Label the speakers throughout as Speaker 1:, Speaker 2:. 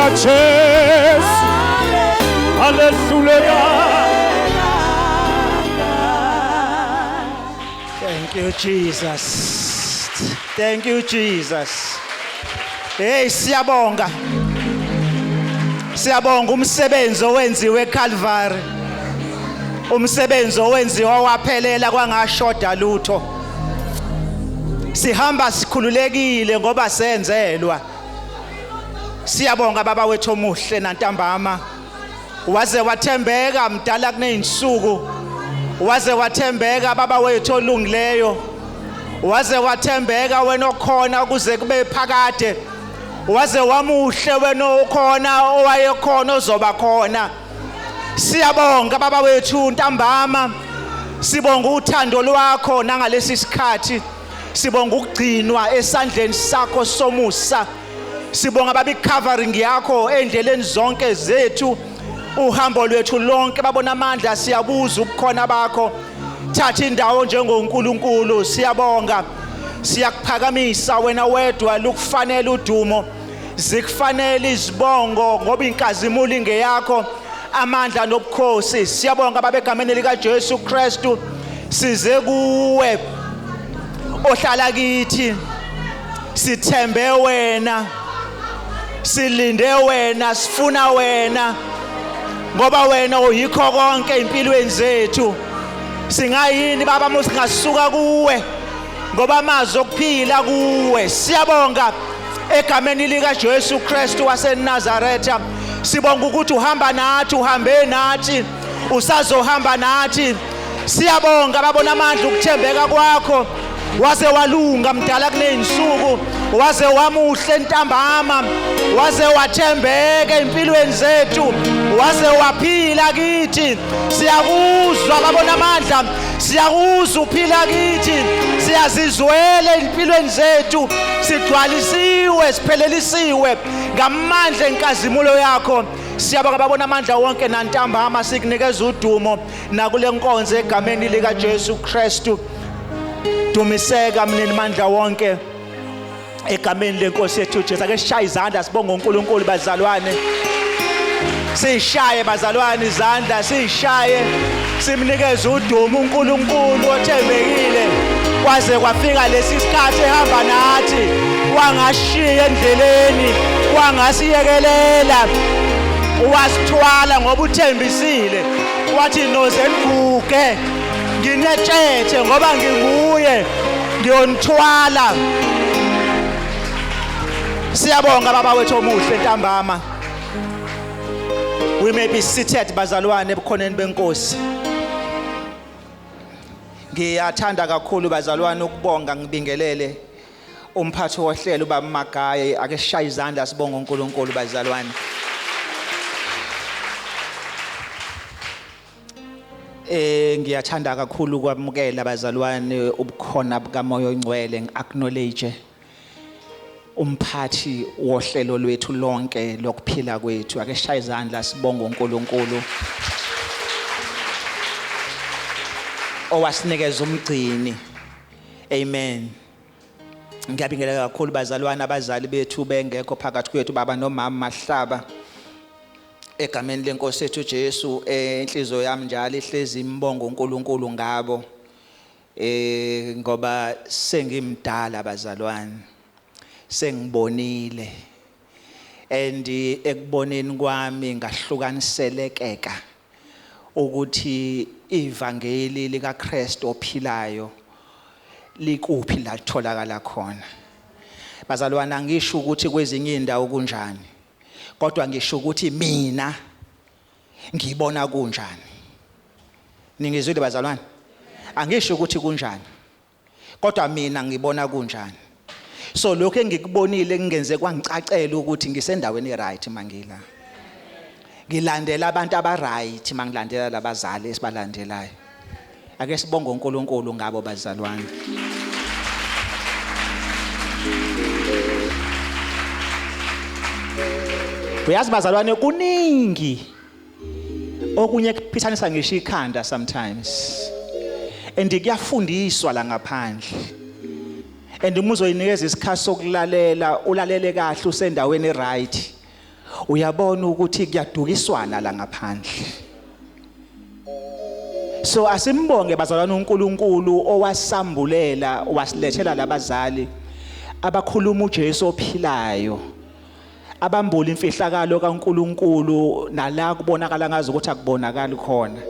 Speaker 1: lika Jesu. Hallelujah.
Speaker 2: Thank you, Jesus. Thank you, Jesus. Hey, siyabonga. Siyabonga umsebenzi owenziwe eCalvary. Umsebenzi owenziwa waphelela kwangashoda lutho. Sihamba sikhululekile ngoba senzelwa. Siyabonga baba wethu omuhle nantambama. Waze wathembeka mdala kuneyinsuku. Waze wathembeka baba wethu olungileyo. Waze wathembeka wena okhona ukuze kube phakade. Waze wamuhle wena okhona owayekhona ozoba khona. Siyabonga baba wethu ntambama. Sibonga uthando lwakho nangalesi sikhathi. Sibonga ukugcinwa esandleni sakho somusa. Sibonga baba icovering yakho endleleni zonke zethu. Uhambo lwethu lonke babona amandla siyabuza ubukhona bakho. Thatha indawo njengoNkulunkulu. Siyabonga. Siyakuphakamisa wena wedwa lukufanele udumo. Zikufanele izibongo ngoba inkazimulo ingeyakho. Amandla nobukhosi. Siyabonga baba egameni lika Jesu Kristu. Size kuwe ohlala kithi. Sithembe wena. Silinde wena, sifuna wena. Ngoba wena uyikho konke empilweni zethu. Singayini baba musingasuka kuwe ngoba amazwi okuphila kuwe. Siyabonga egameni lika Jesu Kristu waseNazaretha. Sibonga ukuthi uhamba nathi, uhambe nathi, usazohamba nathi. Siyabonga babona amandla ukuthembeka kwakho. Waze walunga mdala kuneyinsuku. Waze wamuhle ntambama. Waze wathembeka empilweni zethu. Waze waphila kithi. Siyakuzwa babona amandla. Siyakuzwa uphila kithi. Siyazizwela empilweni zethu. Sigcwalisiwe, siphelelisiwe ngamandla enkazimulo yakho. Siyabonga babona amandla wonke nantambama sikunikeza udumo nakule nkonzo egameni lika Jesu Kristu. Dumiseka mnini mandla wonke egameni lenkosi yethu Jesu. Ake sishaye izandla sibonge uNkulunkulu bazalwane. Sishaye bazalwane izandla, sishaye simnikeze udumo uNkulunkulu othembekile. Kwaze kwafika lesi sikhathi ehamba nathi. Wangashiya endleleni, wangasiyekelela. Wasithwala ngoba uthembisile. Wathi noze niguge. Nginetshethe ngoba nginguye. Ngiyonithwala. Siyabonga baba wethu omuhle ntambama. We may be seated bazalwane ebukhoneni benkosi. Ngiyathanda kakhulu bazalwane ukubonga ngibingelele umphathi wohlelo ubaba Magaye. Ake sishaye izandla sibonge uNkulunkulu bazalwane. Ngiyathanda kakhulu ukwamukela bazalwane ubukhona bukaMoya oNgcwele. Ngi-acknowledge umphathi wohlelo lwethu lonke lokuphila kwethu. Ake sishaye izandla sibonge uNkulunkulu owasinikeza umgcini. Amen. Ngiyabingelela kakhulu bazalwane abazali bethu bengekho phakathi kwethu baba nomama Mahlaba. Egameni lenkosi yethu Jesu enhliziyo yami njalo ihlezi imbonga uNkulunkulu ngabo. Ngoba sengimdala bazalwane. Sengibonile. And ekuboneni kwami ngahlukaniselekeka ukuthi ivangeli lika Kristu ophilayo likuphi la litholakala khona. Bazalwane angisho ukuthi kwezinye indawo kunjani. Kodwa ngisho ukuthi mina ngibona kunjani. Ningizwile bazalwane? Angisho ukuthi kunjani. Kodwa mina ngibona kunjani. So lokho engikubonile ngingenze kwangicacela ukuthi ngisendaweni eright mangila. Ngilandela abantu abaright mangilandela labazali esibalandelayo. Ake sibonge uNkulunkulu ngabo bazalwane. Uyazi bazalwane kuningi okunye kuphithanisa ngisho ikhanda sometimes. And kuyafundiswa la ngaphandle. And uma uzoyinikeza isikhathi sokulalela ulalele kahle usendaweni right. uyabona ukuthi kuyadukiswana la ngaphandle. So asimbonge bazalwane uNkulunkulu owasambulela wasilethela labazali abakhuluma uJesu ophilayo, abambula imfihlakalo kaNkulunkulu nala kubonakala ngazi ukuthi akubonakali khona,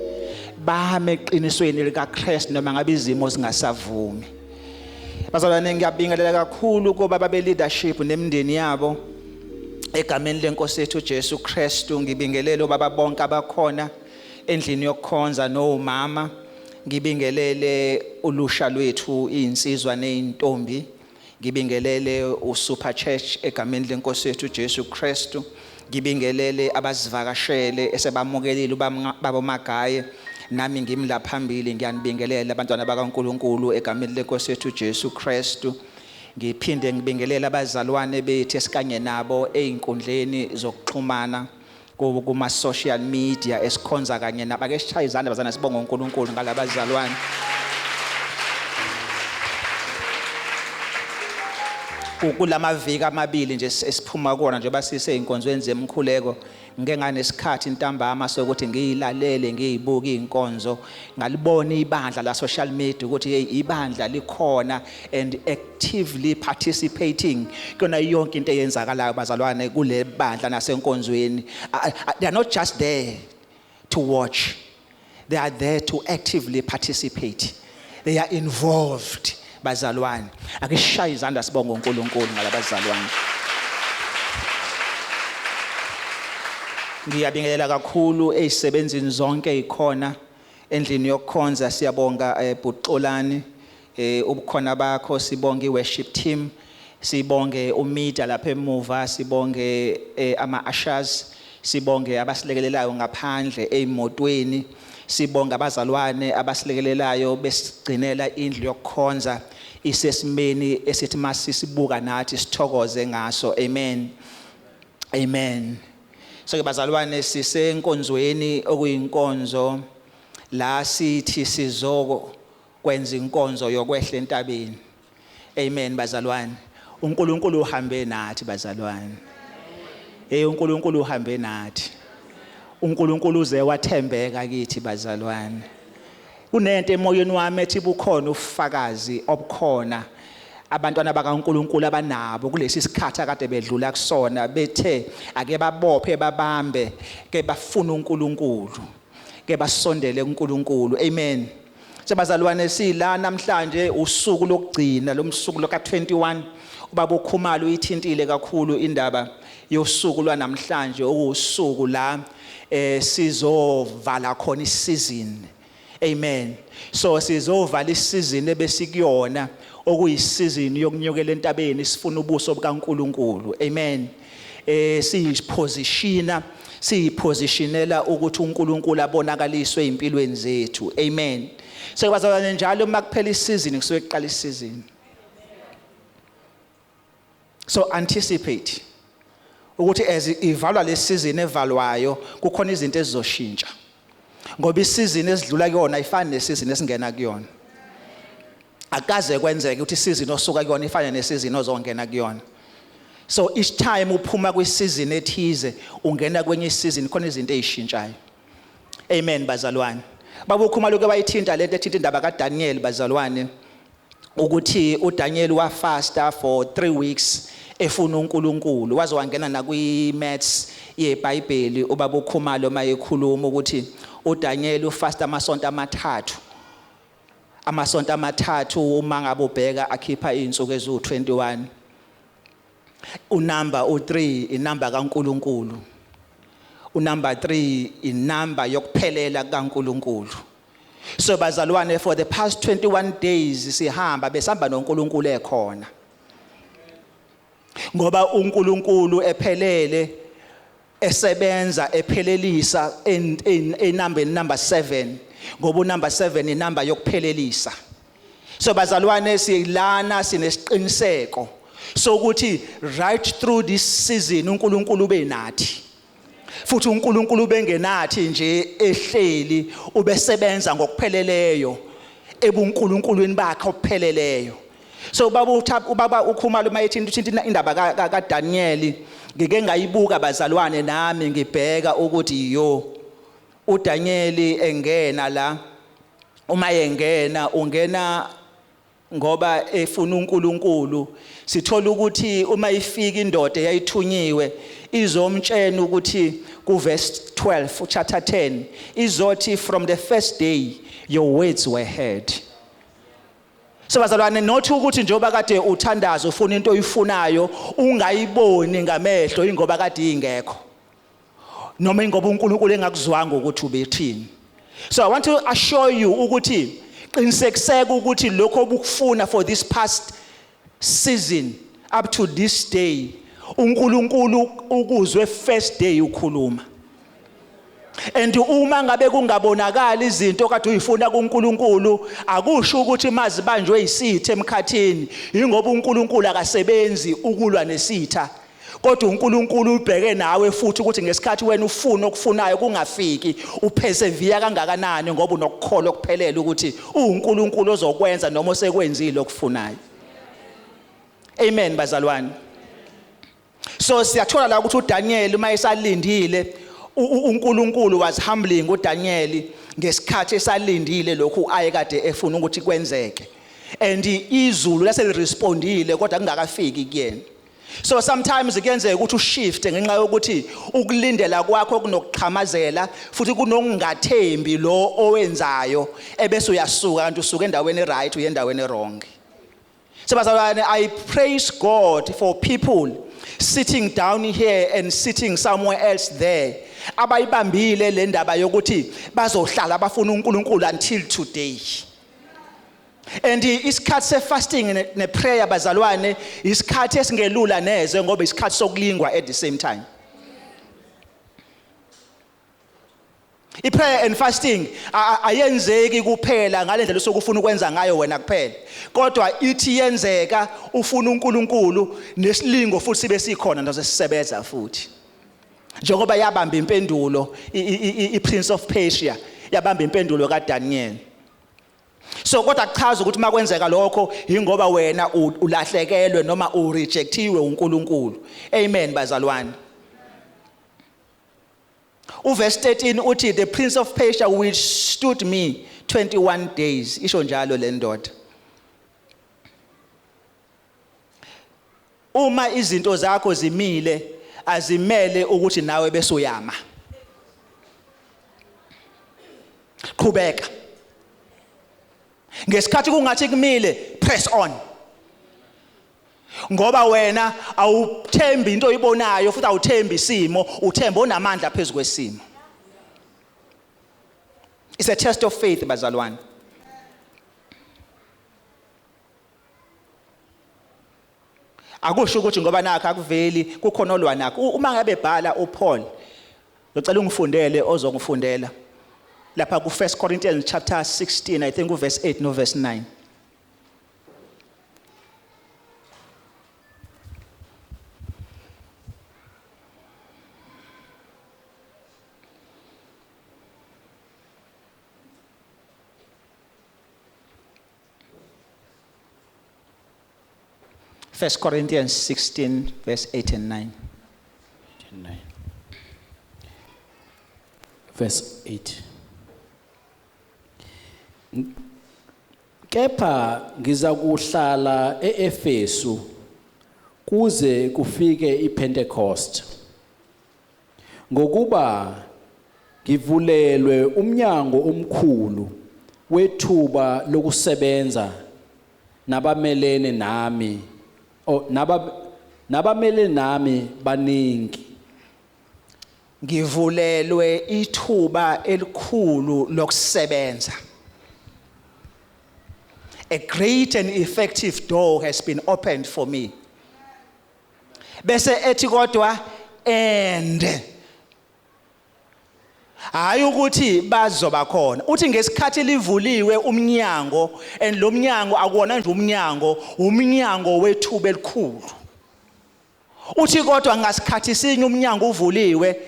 Speaker 2: bahame eqinisweni likaKristu noma ngabe izimo zingasavumi. Bazalwane ngiyabingelela kakhulu kuba babe leadership nemindeni yabo egameni lenkosi yethu Jesu Kristu. Ngibingelele ubaba bonke abakhona endlini yokukhonza nomama, ngibingelele ulusha lwethu insizwa nezintombi, ngibingelele uSuper Church egameni lenkosi yethu Jesu Kristu, ngibingelele abazivakashele esebamukelile ubaba Magaye, nami ngimla phambili ngiyanibingelela abantwana bakaNkulunkulu egameni lenkosi yethu Jesu Kristu. Ngiphinde ngibingelela abazalwane bethu esikanye nabo einkundleni zokuxhumana kuma social media esikhonza kanye nabake sishaya izandla bazana sibonga uNkulunkulu ngalabazalwane. Kulamaviki amabili nje esiphuma kuona nje basise inkonzweni zemkhuleko, ngeke nganesikhathi intambama sokuthi ngiyilalele ngiyibuka inkonzo, ngalibona ibandla la social media ukuthi hey ibandla likhona and actively participating kona yonke into eyenzakalayo bazalwane kule bandla nasenkonzweni. They are not just there to watch, they are there to actively participate, they are involved bazalwane. Akishaya izandla sibonga uNkulunkulu ngalabazalwane. Ngiyabingelela kakhulu ezisebenzini zonke ezikhona endlini yokukhonza. Siyabonga Buxolani ubukhona bakho, sibonga iworship team, sibonge umedia lapha emuva, sibonge ama ushers, sibonge abasilekelelayo ngaphandle ezimotweni, sibonga abazalwane abasilekelelayo besigcinela indlu yokukhonza isesimeni esithi masisibuka nathi sithokoze ngaso. Amen, amen. So ke bazalwane sisenkonzweni okuyinkonzo la sithi sizoko kwenza inkonzo yokwehla entabeni. Amen bazalwane. uNkulunkulu uhambe nathi bazalwane. uNkulunkulu uhambe nathi. uNkulunkulu uze wathembeka kithi bazalwane. Kunento emoyeni wami ethi bukhona ufakazi obukhona abantwana bakaNkulunkulu abanabo kulesi sikhathi akade bedlula kusona, bethe ake babophe babambe ke bafuna uNkulunkulu ke basondele kuNkulunkulu. Amen. Sebazalwane sila namhlanje usuku lokugcina lomsuku loka 21. Ubaba uKhumalo uyithintile kakhulu indaba yosuku lwanamhlanje okusuku la sizovala khona isizini. Amen. So sizovala isizini ebesikuyona okuyisizini yokunyukela entabeni sifuna ubuso bukaNkulunkulu. Amen. Siyipositionela ukuthi uNkulunkulu abonakaliswe empilweni zethu. Amen. So bazalwane njalo makuphela isizini kusuke kuqala isizini. So anticipate ukuthi as ivalwa lesizini evalwayo kukhona izinto ezizoshintsha. Ngoba isizini esidlula kuyona ifana nesizini esingena kuyona. Akaze kwenzeke ukuthi isizini osuka kuyona ifane nesizini ozongena kuyona. So each time uphuma kwisizini ethize ungena kwenye isizini khona izinto ezishintshayo. Amen bazalwane. Baba uKhumalo ke bayithinta lento ethinta indaba kaDaniel bazalwane ukuthi uDaniel wafasta for 3 weeks efuna uNkulunkulu. Waze wangena na kwimaths yeBhayibheli ubaba uKhumalo mayekhuluma ukuthi uDaniel ufasta amasonto amathathu uma ngabe ubheka akhipha izinsuku ezu21. Unumber 3 inamba kaNkulunkulu. Unumber 3 inamba yokuphelela kaNkulunkulu. So bazalwane for the past 21 days sihamba besihamba noNkulunkulu ekhona. Ngoba uNkulunkulu ephelele esebenza ephelelisa enambeni number 7 ngoba unumber 7 inamba yokuphelelisa. So bazalwane silana sinesiqiniseko sokuthi right through this season uNkulunkulu ube nathi. Futhi uNkulunkulu ubengenathi nje ehleli ubesebenza ngokupheleleyo ebuNkulunkulweni bakhe opheleleyo. So ubaba uKhumalo mayethinta indaba kaDaniel ngike ngayibuka bazalwane nami ngibheka ukuthi uDaniel engena la uma yengena ungena ngoba efuna uNkulunkulu sithola ukuthi uma ifika indoda eyayithunyiwe izomtshela ukuthi ku verse 12 chapter 10 izothi from the first day your words were heard. So bazalwane nothi ukuthi njengoba kade uthandaza ufuna into oyifunayo ungayiboni ngamehlo ingoba kade ingekho noma ingoba uNkulunkulu engakuzwanga ukuthi ubethini. So I want to assure you ukuthi qinisekiseka ukuthi lokho obukufuna for this past season up to this day uNkulunkulu ukuzwe first day ukhuluma. And uma ngabe kungabonakala izinto kade uyifuna kuNkulunkulu akusho ukuthi mazi banjwe isithe emkhathini ingoba uNkulunkulu akasebenzi ukulwa nesitha. Kodwa uNkulunkulu ubheke nawe futhi ukuthi ngesikhathi wena ufuna okufunayo kungafiki upersevere kangakanani ngoba unokukholwa okuphelele ukuthi uNkulunkulu ozokwenza noma osekwenzile okufunayo. Amen bazalwane. So siyathola la ukuthi uDaniel uma esalindile uNkulunkulu was humbling uDaniel ngesikhathi esalindile lokhu ayekade efuna ukuthi kwenzeke. And izulu laselirespondile kodwa kungakafiki kuyena. So sometimes kuyenzeka ukuthi ushift ngenxa yokuthi ukulindela kwakho kunokuqhamazela futhi kunokungathembi lo owenzayo ebese uyasuka kanti usuka endaweni right uye endaweni wrong. So bazalwane I praise God for people sitting down here and sitting somewhere else there abayibambile le ndaba yokuthi bazohlala bafuna uNkulunkulu until today. And isikhathi se-fasting ne-prayer bazalwane isikhathi esingelula neze ngoba isikhathi sokulingwa at the same time. I-prayer and fasting ayenzeki kuphela ngale ndlela sokufuna ukwenza ngayo wena kuphela kodwa ithi yenzeka ufuna uNkulunkulu nesilingo futhi sibe sikhona nazo sisebenza futhi. Njengoba yabamba impendulo i-Prince of Persia yabamba impendulo kaDaniel. So kodwa kuchaza ukuthi makwenzeka lokho ingoba wena ulahlekelwe noma urejectiwe uNkulunkulu. Amen bazalwane. Verse 13 uthi the Prince of Persia withstood me 21 days. Isho njalo le ndoda. Uma izinto zakho zimile azimele ukuthi nawe bese uyama. Qhubeka. Ngesikhathi kungathi kumile press on. Ngoba wena awuthembi into oyibonayo futhi awuthembi isimo uthemba onamandla phezulu kwesimo. It's a test of faith bazalwane. Akusho ukuthi ngoba nakho akuveli kukhona olwanakho. Uma ngabe bhala uPaul ngicela ungifundele ozongifundela lapha ku 1 Corinthians chapter 16 I think verse 8 no verse 9. First Corinthians 16 verse 8 and 9.
Speaker 3: Verse 8. Kepha ngizakuhlala eEfesu kuze kufike iPentecost ngokuba ngivulelwe umnyango omkhulu wethuba lokusebenza nabamelene nami nabamelene nami baningi.
Speaker 2: Ngivulelwe ithuba elikhulu lokusebenza. A great and effective door has been opened for me. Bese ethi kodwa and hayi ukuthi bazoba khona. Uthi ngesikhathi livuliwe umnyango and lo mnyango akuwona nje umnyango wethuba elikhulu. Uthi kodwa ngasikhathi sinye umnyango uvuliwe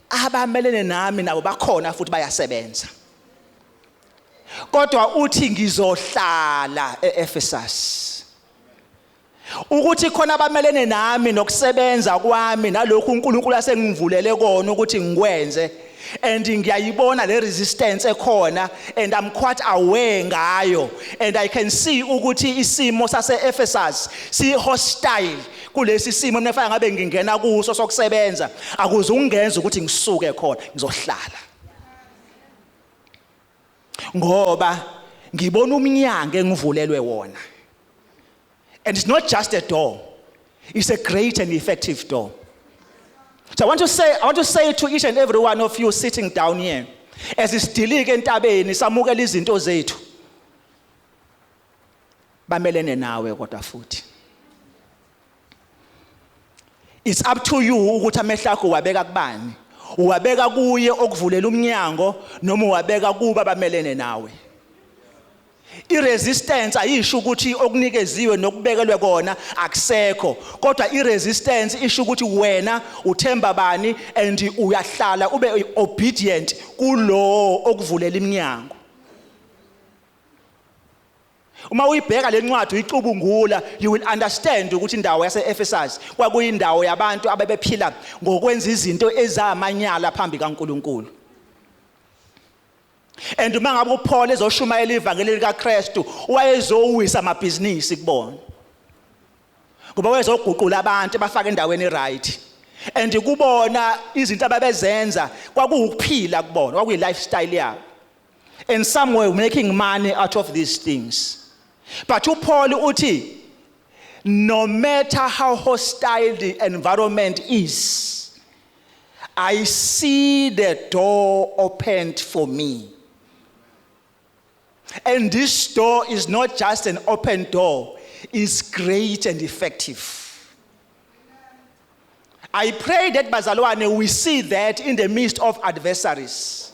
Speaker 2: abamelene nami nabo bakhona futhi bayasebenza. Kodwa uthi ngizohlala eEfesus. ukuthi khona abamelene nami nokusebenza kwami nalokhu uNkulunkulu asengivulele kona ukuthi ngikwenze, and ngiyayibona le resistance ekhona, and I'm quite aware ngayo, and I can see ukuthi isimo sase-Ephesus si hostile kulesi simo nefanele ngabe ngingena kuso sokusebenza, akuze ungenza ukuthi ngisuke khona, ngizohlala ngoba ngibona umnyango engivulelwe wona. And it's not just a door, it's a great and effective door. So I want to say to each and every one of you sitting down here, as isidilike entabeni samukela izinto zethu, bamelene nawe kodwa futhi. It's up to you ukuthi amehlo akho wabeka kubani, uwabeka kuye okuvulela umnyango noma uwabeka kuba bamelene nawe. I-resistance ayisho ukuthi okunikeziwe nokubekelwe kona akusekho, kodwa i-resistance isho ukuthi wena uthemba bani and uyahlala ube obedient kulo okuvulela iminyango. Uma uyibheka le ncwadi uyicubungula, you will understand ukuthi indawo yase-Ephesus kwakuyindawo yabantu ababephila ngokwenza izinto ezamanyala phambi kaNkulunkulu. And uma ngabe uPaul ezoshumayela ivangeli likaKristu wayezowisa amabhizinisi kubona, ngoba wayezoguqula abantu bafaka endaweni right, and kubona izinto ababezenza kwakuwukuphila kubona, kwakuyi lifestyle yabo, and some were making money out of these things. But uPaul uthi, no matter how hostile the environment is, I see the door opened for me. And this door is not just an open door, it's great and effective. I pray that bazalwane we see that in the midst of adversaries.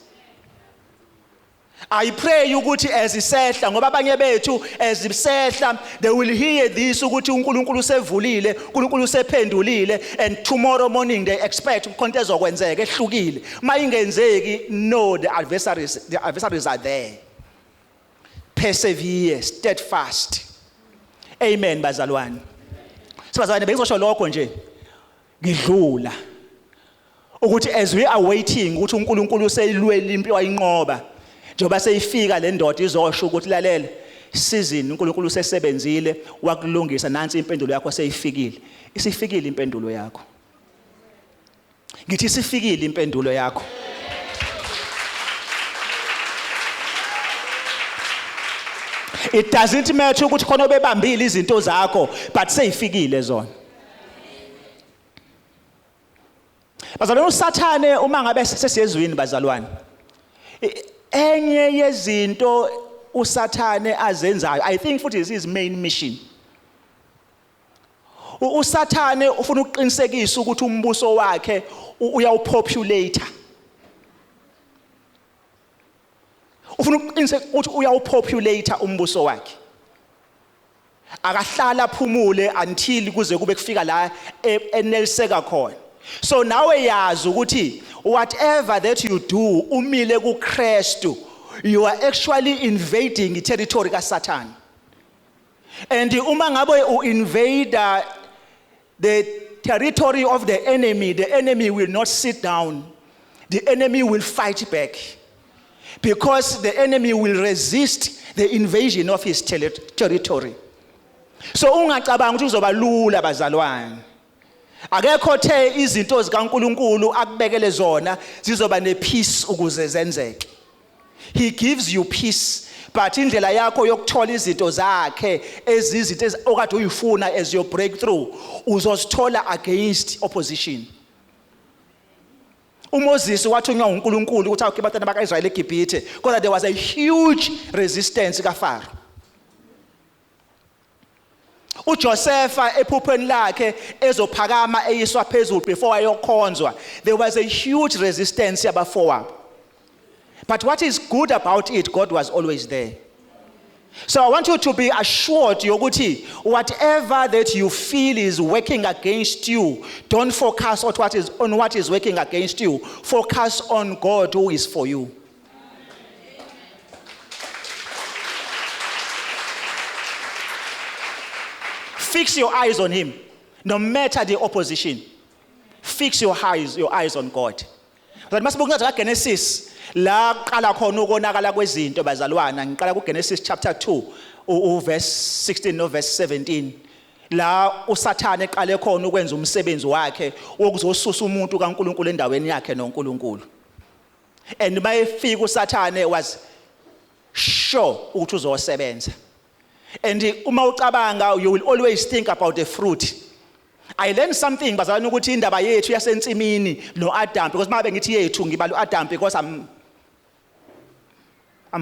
Speaker 2: I pray ukuthi as isehla ngoba abanye bethu as isehla they will hear this ukuthi uNkulunkulu usevulile, uNkulunkulu usephendulile, and tomorrow morning they expect ukhonto ezokwenzeka ehlukile. Mayingenzeki, no, the adversaries are there. Persevere, steadfast. Amen bazalwane. Sibazalwane bengizosho lokho nje ngidlula ukuthi as we are waiting ukuthi uNkulunkulu useyilwela impi wayinqoba, njoba seyifika le ndoda izosho ukuthi lalela season uNkulunkulu usesebenzile wakulungisa, nansi impendulo yakho seyifikile. Isifikile impendulo yakho. Ngithi isifikile impendulo yakho. It doesn't matter ukuthi khona obebambile izinto zakho, but seyifikile zona. Bazalwane, uSathane uma ngabe sesiyezwini bazalwane, enye yezinto uSathane azenzayo, I think futhi is his main mission. uSathane ufuna ukuqinisekisa ukuthi umbuso wakhe uyawupopulate. Ufuna ukuqinisekisa ukuthi uyawupopulate umbuso wakhe. Akahlala aphumule until kuze kube kufika la eneliseka khona. So nawe yazi ukuthi whatever that you do umile kuKristu, you are actually invading the territory kaSatan. And uma ngabe u-invade the territory of the enemy will not sit down. The enemy will fight back. Because the enemy will resist the invasion of his territory. So ungacabanga ukuthi uzoba lula bazalwane. Akekho the izinto zikaNkulunkulu akubekele zona zizoba nepeace ukuze zenzeke. He gives you peace, but indlela yakho yokuthola izinto zakhe ezizinto okade uyifuna as your breakthrough uzosithola against opposition. uMoses wathunywa uNkulunkulu ukuthi awukhe abantwana bakaIsrayeli eGibhithe, because there was a huge resistance kaFaro. uJosepha ephupheni lakhe ezophakama eyiswa phezulu before ayokhonzwa, there was a huge resistance yabafowabo. But what is good about it, God was always there. So I want you to be assured yokuthi whatever that you feel is working against you, don't focus on what is working against you. Focus on God who is for you. Fix your eyes on him. No matter the opposition. Fix your eyes on God. But masibuka incwadi kaGenesis la qala khona ukonakala kwezinto bazalwana. Ngiqala kuGenesis chapter 2 verse 16 no verse 17. La uSathane eqale khona ukwenza umsebenzi wakhe wokuzosusa umuntu kaNkulunkulu endaweni yakhe noNkulunkulu. And mayefika uSathane was sure ukuthi uzosebenza. And uma ucabanga, you will always think about the fruit. I learned something bazalwane ukuthi indaba yethu yasensimini noAdam, because mabe ngithi yethu ngibala uAdam because I'm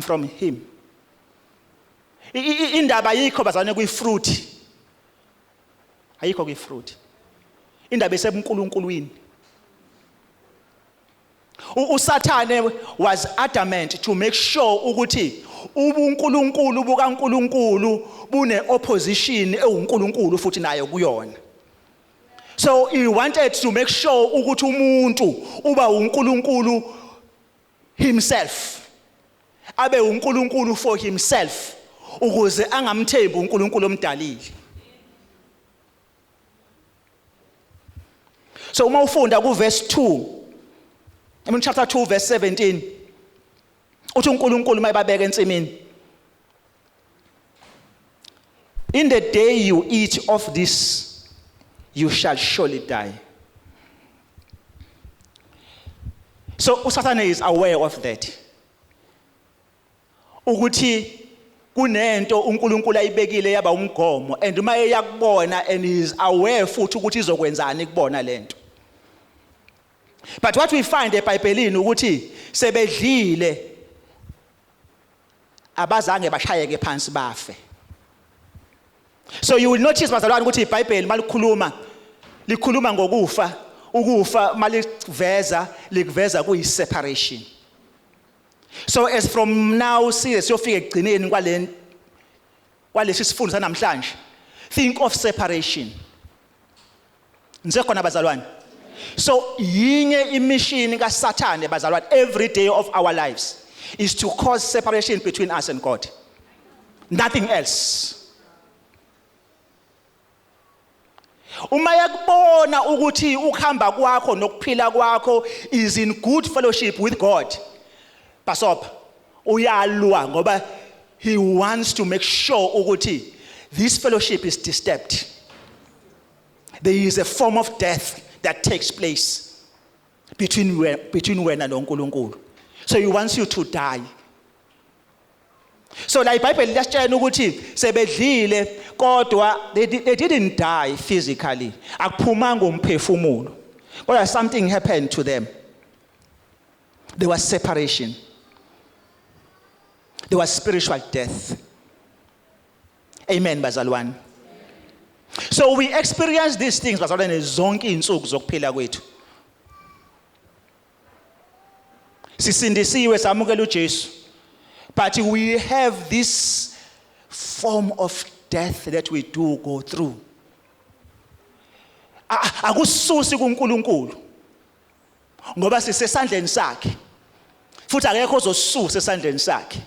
Speaker 2: from him. Indaba yikho bazalwane kuyifruit. Ayikho kuyifruit. Indaba esebuNkulunkulwini. uSathane was adamant to make sure ukuthi ubuNkulunkulu bukaNkulunkulu bune opposition ewuNkulunkulu futhi nayo kuyona. So he wanted to make sure ukuthi umuntu uba uNkulunkulu himself. Abe uNkulunkulu for himself ukuze angamthembi uNkulunkulu omdalile. So uma ufunda ku verse 2, in chapter 2 verse 17, uthi uNkulunkulu mayibabeka ensimini, in the day you eat of this you shall surely die. So uSathane is aware of that. Ukuthi kunento uNkulunkulu ayibekile yaba umgomo, and uma eyakubona and he is aware futhi ukuthi izokwenzani kubona lento. But what we find eBhayibhelini ukuthi sebedlile abazange bashayeke phansi bafe. So you will notice bazalwane ukuthi iBhayibheli likhuluma ngokufa, ukufa maliveza likuveza kuyi-separation. So as from now siyofika ekugcineni kwalesi sifundo sanamhlanje, think of separation. Ngisekhona bazalwane. So yinye immission kaSathane bazalwane every day of our lives is to cause separation between us and God. Nothing else. Uma yakubona ukuthi ukuhamba kwakho nokuphila kwakho is in good fellowship with God, Pastor, uyalwa ngoba he wants to make sure ukuthi this fellowship is disturbed. There is a form of death that takes place between wena noNkulunkulu. So he wants you to die. So like iBhayibheli liyasitshela ukuthi sebedlile kodwa they didn't die physically. Akuphumanga umphefumulo. But something happened to them. There was separation. There was spiritual death. Amen bazalwane. So we experience these things bazalwane zonke insuku zokuphila kwethu. Sisindisiwe samukela uJesu. But we have this form of death that we do go through. Akususi kuNkulunkulu. Ngoba sisesandleni sakhe. Futhi akekho ozosusa esandleni sakhe.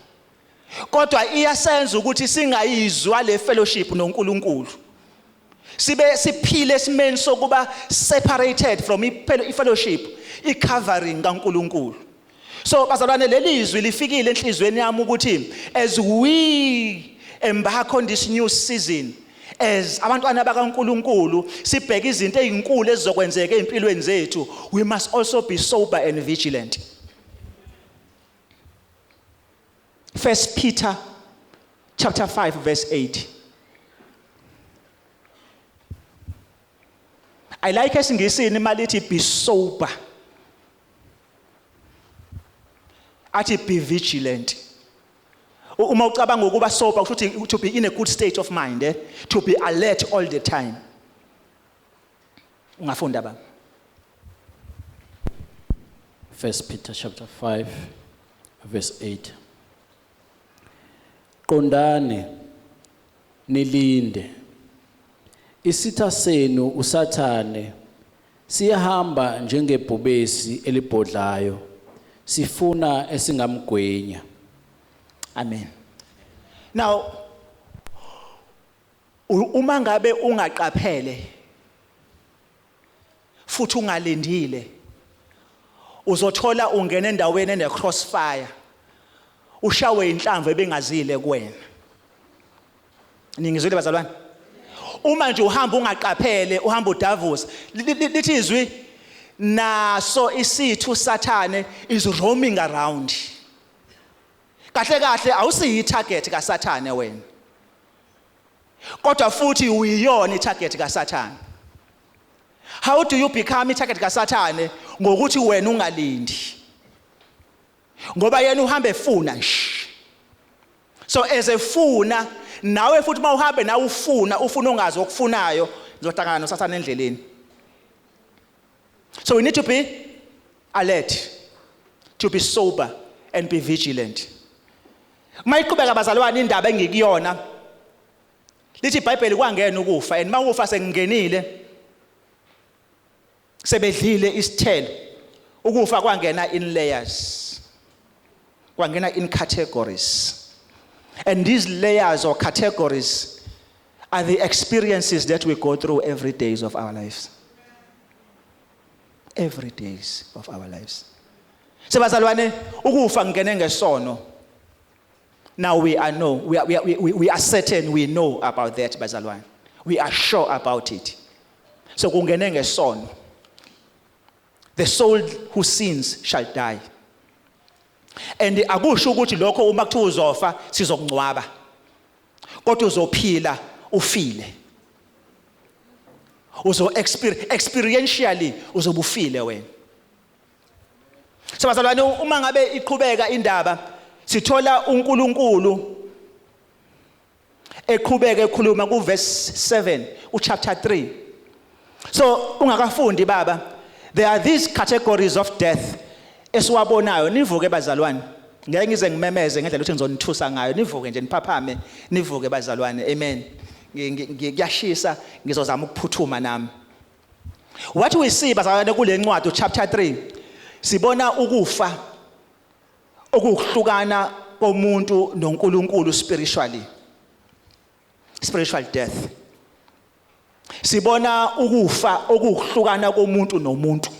Speaker 2: Kodwa iyasenza ukuthi singayizwa le fellowship noNkulunkulu. Siphile esimeni sokuba separated from i-fellowship, i-covering kaNkulunkulu. So bazalwane lelizwi lifikile enhlizweni yami ukuthi as we embark on this new season, as abantwana bakaNkulunkulu sibheka izinto ezinkulu ezizokwenzeka empilweni zethu, we must also be sober and vigilant. 1 Peter chapter 5 verse 8. I like esingisini malithi be sober. Athi be vigilant. Uma ucabanga ukuba sober kusho to be in a good state of mind, to be alert all the time. Ungafunda ba?
Speaker 3: 1 Peter chapter 5 verse 8. Qondane nilinde. Isitha senu uSathane siyahamba njengebhubesi elibhodlayo. Sifuna esingamgwenya.
Speaker 2: Amen. Now, Uma ngabe ungaqaphele futhi ungalindile uzothola ungena endaweni ene crossfire ushawe inhlamvu ebengazile kuwena. Ningizwile bazalwane? Uma nje uhamba ungaqaphele uhamba udavuza lithi izwi naso isithu Sathane is roaming around. Kahle kahle awusiyi target ka Sathane wena. Kodwa futhi uyiyona itarget ka Sathane. How do you become itarget ka Sathane? Ngokuthi wena ungalindi. Ngoba yena uhamba efuna nje. So as efuna nawe futhi mawuhambe nawe ufuna ungazi okufunayo uzohlangana noSathane endleleni. So we need to be alert, to be sober and be vigilant. Mayiqhubeka bazalwane indaba engikuyona lithi iBhayibheli kwangena ukufa and mawufa sengingenile sebedlile isithelo ukufa kwangena in layers, kwangena in categories. And these layers or categories are the experiences that we go through every days of our lives. Every days of our lives. Sebazalwane ukufa ngene ngesono. Now we are certain we know about that bazalwane. We are sure about it. So kungene ngesono. The soul who sins shall die. And akusho ukuthi lokho uma kuthiwa uzofa sizokungcwaba. Kodwa uzophila ufile. Experientially uzobufile wena. So bazalwane uma ngabe iqhubeka indaba sithola uNkulunkulu eqhubeka ekhuluma ku verse 7 chapter 3. So ungakafundi baba, there are these categories of death esiwabonayo. Nivuke bazalwane, ngeke ngize ngimemeze ngendlela ukuthi ngizonithusa ngayo. Nivuke nje niphaphame, nivuke bazalwane. Amen. Ngiyashisa ngizozama ukuphuthuma nami. What we see bazalwane kule ncwadi chapter 3 sibona ukufa okuhlukana komuntu noNkulunkulu spiritual death. Sibona ukufa okuhlukana komuntu nomuntu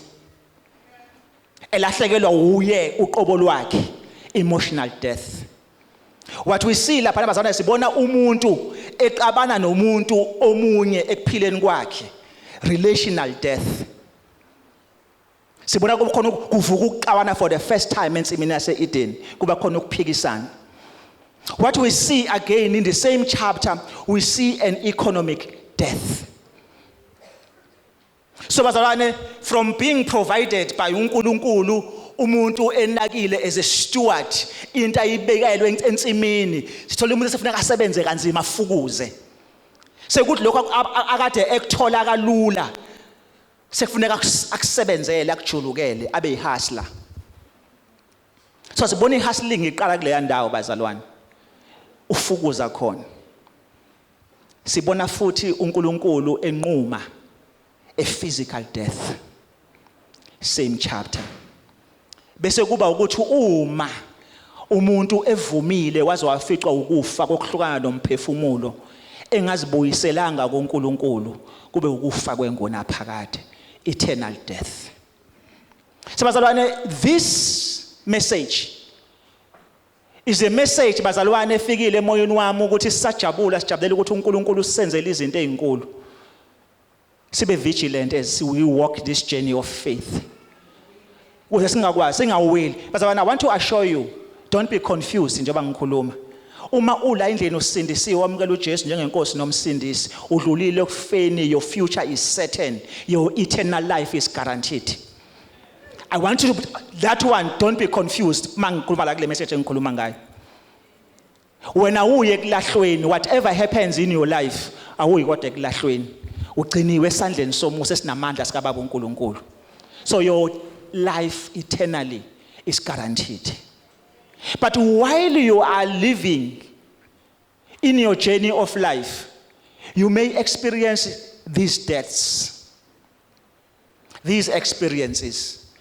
Speaker 2: elahlekelwa uye uqobo lwakhe, emotional death. What we see lapha bazalwane sibona umuntu exabana nomuntu omunye ekuphileni kwakhe, relational death. Sibona kukhona kuvuka ukuqabana for the first time ensimini yase-Eden, kuba khona ukuphikisana. What we see again in the same chapter, we see an economic death. So bazalwane, from being provided by uNkulunkulu, umuntu enakile as a steward, into ayibekelwe ensimini, sithola umuntu sefuneka asebenze kanzima afukuze. Sekuthi lokho akade ekuthola kalula, sekufuneka akusebenzele akujulukele abe yihustler. So sibona ihustling iqala kule ndawo bazalwane. Ufukuza khona. Sibona futhi uNkulunkulu enquma a physical death. Same chapter. Bese kuba ukuthi uma umuntu evumile waze waficwa ukufa kokuhlukana nomphefumulo engazibuyiselanga kuNkulunkulu, kube ukufa kwengona phakade, eternal death. Sabazalwane, this message is a message bazalwane efikile emoyeni wami ukuthi sijabulela ukuthi uNkulunkulu senzele izinto ezinkulu. Sibe vigilant as we walk this journey of faith. Ukuze singaweli. Bazalwane, I want to assure you, don't be confused njengoba ngikhuluma. Uma ula endlini usindisiwe wamukela uJesu njengenkosi nomsindisi, udlulile ekufeni, your future is certain, your eternal life is guaranteed. I want you to, that one, don't be confused mangikhuluma la kule message engikhuluma ngayo. Wena uye kulahlweni, whatever happens in your life, awuyi kodwa kulahlweni. Ugciniwe esandleni somusa esinamandla sikaBaba uNkulunkulu. So your life eternally is guaranteed. But while you are living in your journey of life, you may experience these deaths, these experiences.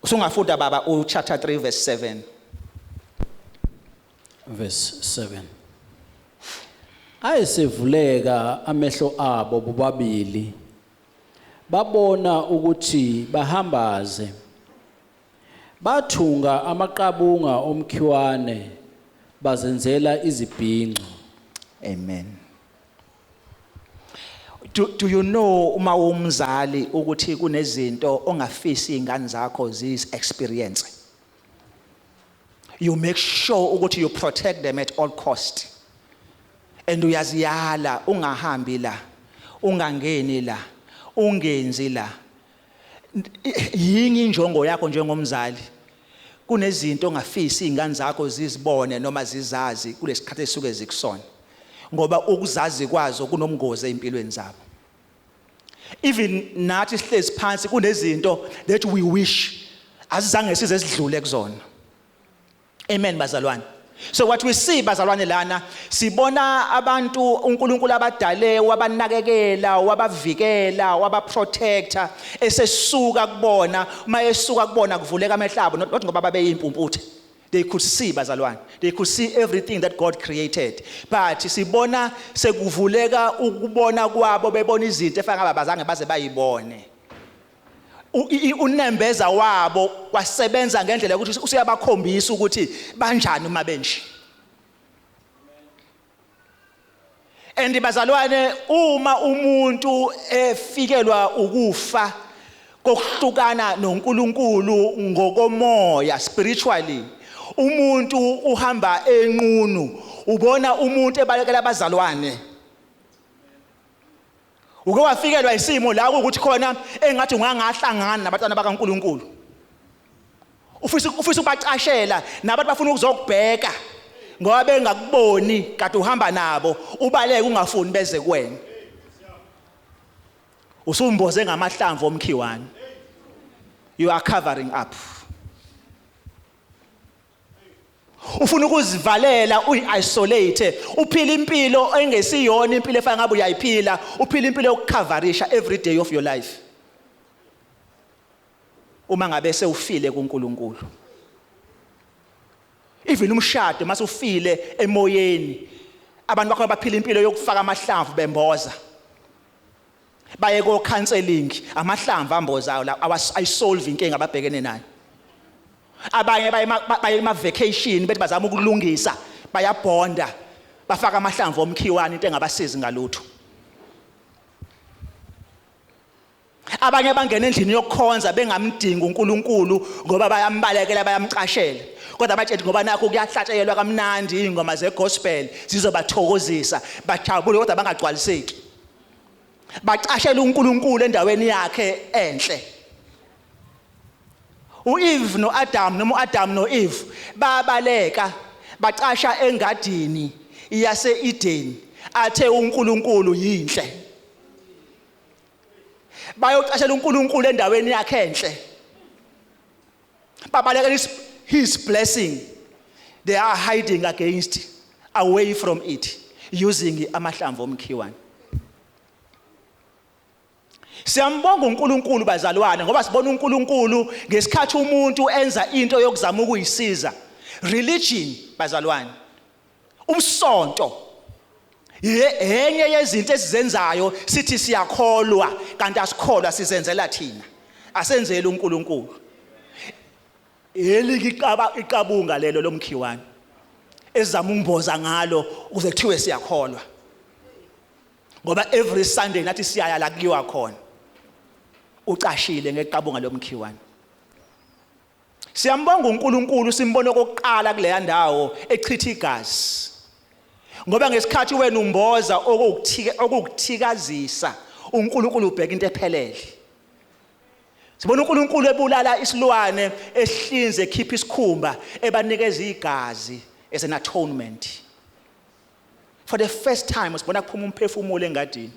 Speaker 2: Usungafunda baba chapter 3 verse 7.
Speaker 3: Verse 7. ayesevuleka amehlo abo bobabili babona ukuthi bahambaze bathunga amaqabunga omkhiwane bazenzela izibhinqo.
Speaker 2: Amen. Do you know uma umzali ukuthi kunezinto ongafisi ingane zakho experience? You make sure ukuthi you protect them at all cost. And uyaziyala ungahambi la, ungangeni la, ungenzi la. Yingi injongo yakho njengomzali. Kunezinto ongafisi ingane zakho zizibone noma zizazi kulesikhathi esuke zikusona. Ngoba ukuzazi kwazo kunomngozi empilweni zabo. Even nathi sihlezi phansi kunezinto that we wish azange size sidlule kuzona. Amen bazalwane. So what we see bazalwane lana sibona abantu uNkulunkulu abadale wabanakekela wabavikela wabaprotector esesuka kubona mayesuka kubona kuvuleka amehlabo not ngoba babe impumputhe. They could see bazalwane. They could see everything that God created. But sibona sekuvuleka ukubona kwabo bebona izinto efana ngaba bazange baze bayibone. Unembeza wabo wasebenza ngendlela ukuthi usiyabakhombisa ukuthi banjani uma benje. And bazalwane uma umuntu efikelwa ukufa kokuhlukana noNkulunkulu ngokomoya spiritually umuntu uhamba enqunu ubona umuntu ebalekela abazalwane. Uke wafikelwa isimo la ukuthi khona engathi ungangahlangana nabantwana bakaNkulunkulu. Ufisa ukubacashela nabantu bafuna ukuzokubheka ngoba bengakuboni kade uhamba nabo ubaleke ungafuni beze kuwena. Usumboze ngamahlamvu omkhiwane. You are covering up. Ufuna ukuzivalela uyisolate uphila impilo engesiyona impilo efana ngabe uyayiphila uphila impilo yokucoverisha every day of your life uma ngabe sewufile kuNkulunkulu. Even umshado mase ufile emoyeni abantu bakho baphila impilo yokufaka amahlamvu bemboza baye ko counseling amahlamvu ambozayo la ayisolve inkinga ababhekene nayo. Abanye baye ema vacation bethi bazama ukulungisa bayabonda bafaka amahlamvu omkhiwane into engabasizi ngalutho. Abanye bangena endlini yokukhonza bengamdingi uNkulunkulu ngoba bayambalekela bayamcashela kodwa bathi ngoba nakho kuyahlatshelwa kamnandi ingoma zegospel zizobathokozisa bajabule kodwa bangagcwaliseki. Bacashela uNkulunkulu endaweni yakhe enhle. uEve noAdam noma uAdam noEve babaleka bacasha engadini yase-Eden athe uNkulunkulu yinhle. Bayocashela uNkulunkulu endaweni yakhe enhle. Babaleka his blessing. They are hiding against away from it using amahlamvu omkhiwane. Siyambonga uNkulunkulu bazalwane ngoba sibona uNkulunkulu ngesikhathi umuntu enza into yokuzama ukuyisiza. Religion bazalwane umsonto enye yezinto esizenzayo sithi siyakholwa kanti asikholwa sizenzela thina asenzele uNkulunkulu. Iqabunga lelo lomkhiwane ezama ungimboza ngalo ukuze kuthiwe siyakholwa ngoba every Sunday nathi siyaya la kuyiwa khona ucashile ngeqabunga lomkhiwane. Siyambonga uNkulunkulu simbone okokuqala kuleya ndawo echitha igazi ngoba ngesikhathi wena umboza okukuthikazisa uNkulunkulu ubheka into ephelele. Sibona uNkulunkulu ebulala isilwane esihlinze ekhipha isikhumba ebanikeza igazi as an atonement. For the first time sibona kuphuma umphefumulo engadini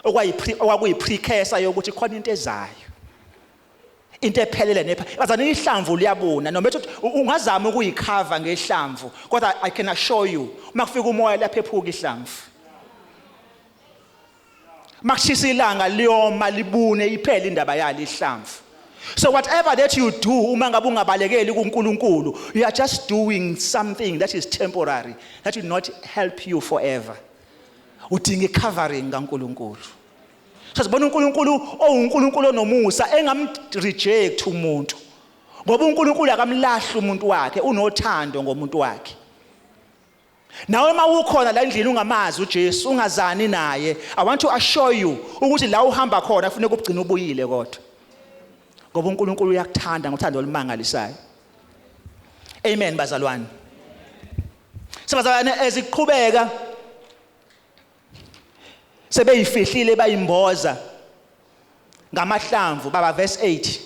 Speaker 2: okwakuyiprecursor yokuthi khona into ezayo into ephelele nepha bazana ihlamvu liyabona noma ethi ungazama ukuyikhava ngehlamvu kodwa I can assure you uma kufika umoya laphephuka ihlamvu. Makushisa ilanga liyoma libune iphele indaba yalo ihlamvu So whatever that you do, uma ngabe ungabalekeli kuNkulunkulu, you are just doing something that is temporary, that will not help you forever. Udinga covering kaNkulunkulu. So sibona uNkulunkulu uNkulunkulu onomusa engamreject umuntu. Ngoba uNkulunkulu akamlahli umuntu wakhe, unothando ngomuntu wakhe. Nawe uma ukhona la endlini ungamazi uJesu, ungazani naye, I want to assure you ukuthi la uhamba khona kufanele ukugcina ubuyile kodwa. Ngoba uNkulunkulu uyakuthanda ngothando olumangalisayo. Amen bazalwane. Sebazalwane eziqhubeka sebeyifihlile bayimboza ngamahlamvu baba verse 8.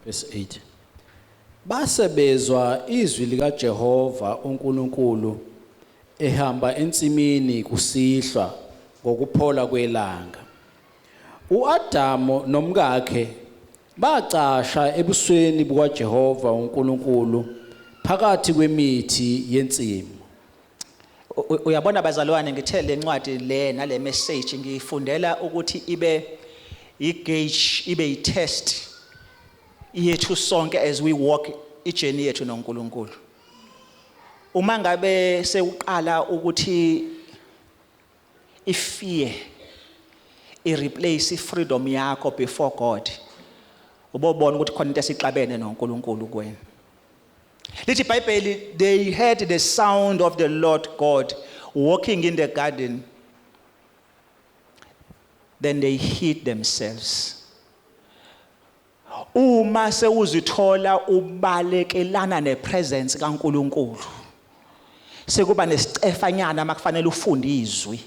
Speaker 3: Verse 8. Base bezwa izwi lika Jehova uNkulunkulu ehamba ensimini kusihlwa ngokuphola kwelanga. uAdamu nomkakhe bacasha ebusweni buka Jehova uNkulunkulu phakathi kwemithi yensimu.
Speaker 2: Uyabona bazalwane ngithe lencwadi le nale message ngifundela ukuthi ibe igauge, ibe itest yethu sonke as we walk ijourney yethu noNkulunkulu. Uma ngabe sewuqala ukuthi ifear ireplace freedom yakho before God, ubobona ukuthi khona into esixabene noNkulunkulu kuwena. Lithi iBhayibheli, they heard the sound of the Lord God walking in the garden, then they hid themselves. Uma sewuzithola ubalekelana nepresence kaNkulunkulu, sekuba nesicefanyana makufanele ufunde izwi,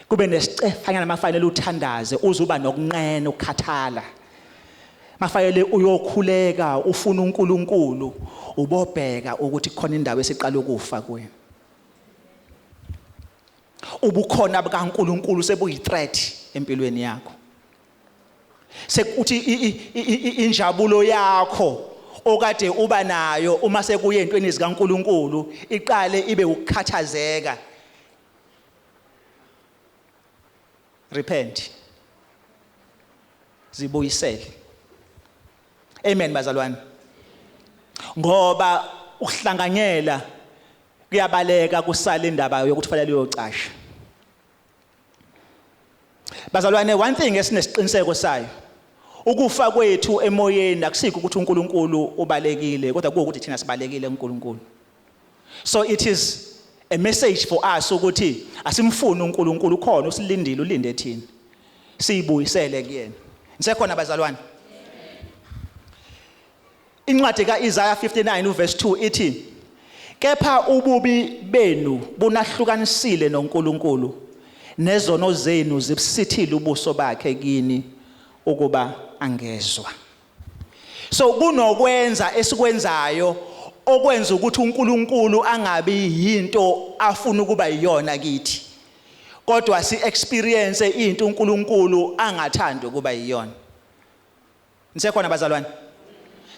Speaker 2: kube nesicefanyana makufanele uthandaze, uzuba nokunqena ukukhathala, mafanele uyokhuleka ufuna uNkulunkulu, ubobheka ukuthi khona indawo esiqala ukufa kuwena. Ubukhona bukaNkulunkulu sebuyi-threat empilweni yakho. Sekuthi injabulo yakho okade uba nayo uma sekuye entweni zikaNkulunkulu iqale ibe ukukhathazeka. Repent. Zibuyisele. Amen bazalwane. Ngoba ukuhlanganyela kuyabaleka kusala indaba yokuthi fanele uyocasha. Bazalwane, one thing esinesiqiniseko sayo, ukufa kwethu emoyeni akusikho ukuthi uNkulunkulu ubalekile, kodwa kuwukuthi thina sibalekile uNkulunkulu. So it is a message for us ukuthi asimfuni uNkulunkulu khona usilindile ulinde thina. Siyibuyisele kuyena. Nisekhona bazalwane? Incwadi kaIsaiah 59 verse 2 ithi, kepha ububi benu bunahlukanisile noNkulunkulu, nezono zenu zibusithile ubuso bakhe kini ukuba angezwa. So kunokwenza esikwenzayo okwenza ukuthi uNkulunkulu angabi yinto afuna ukuba yiyona kithi, kodwa si experience into uNkulunkulu angathanda ukuba yiyona. Nisekhona bazalwane?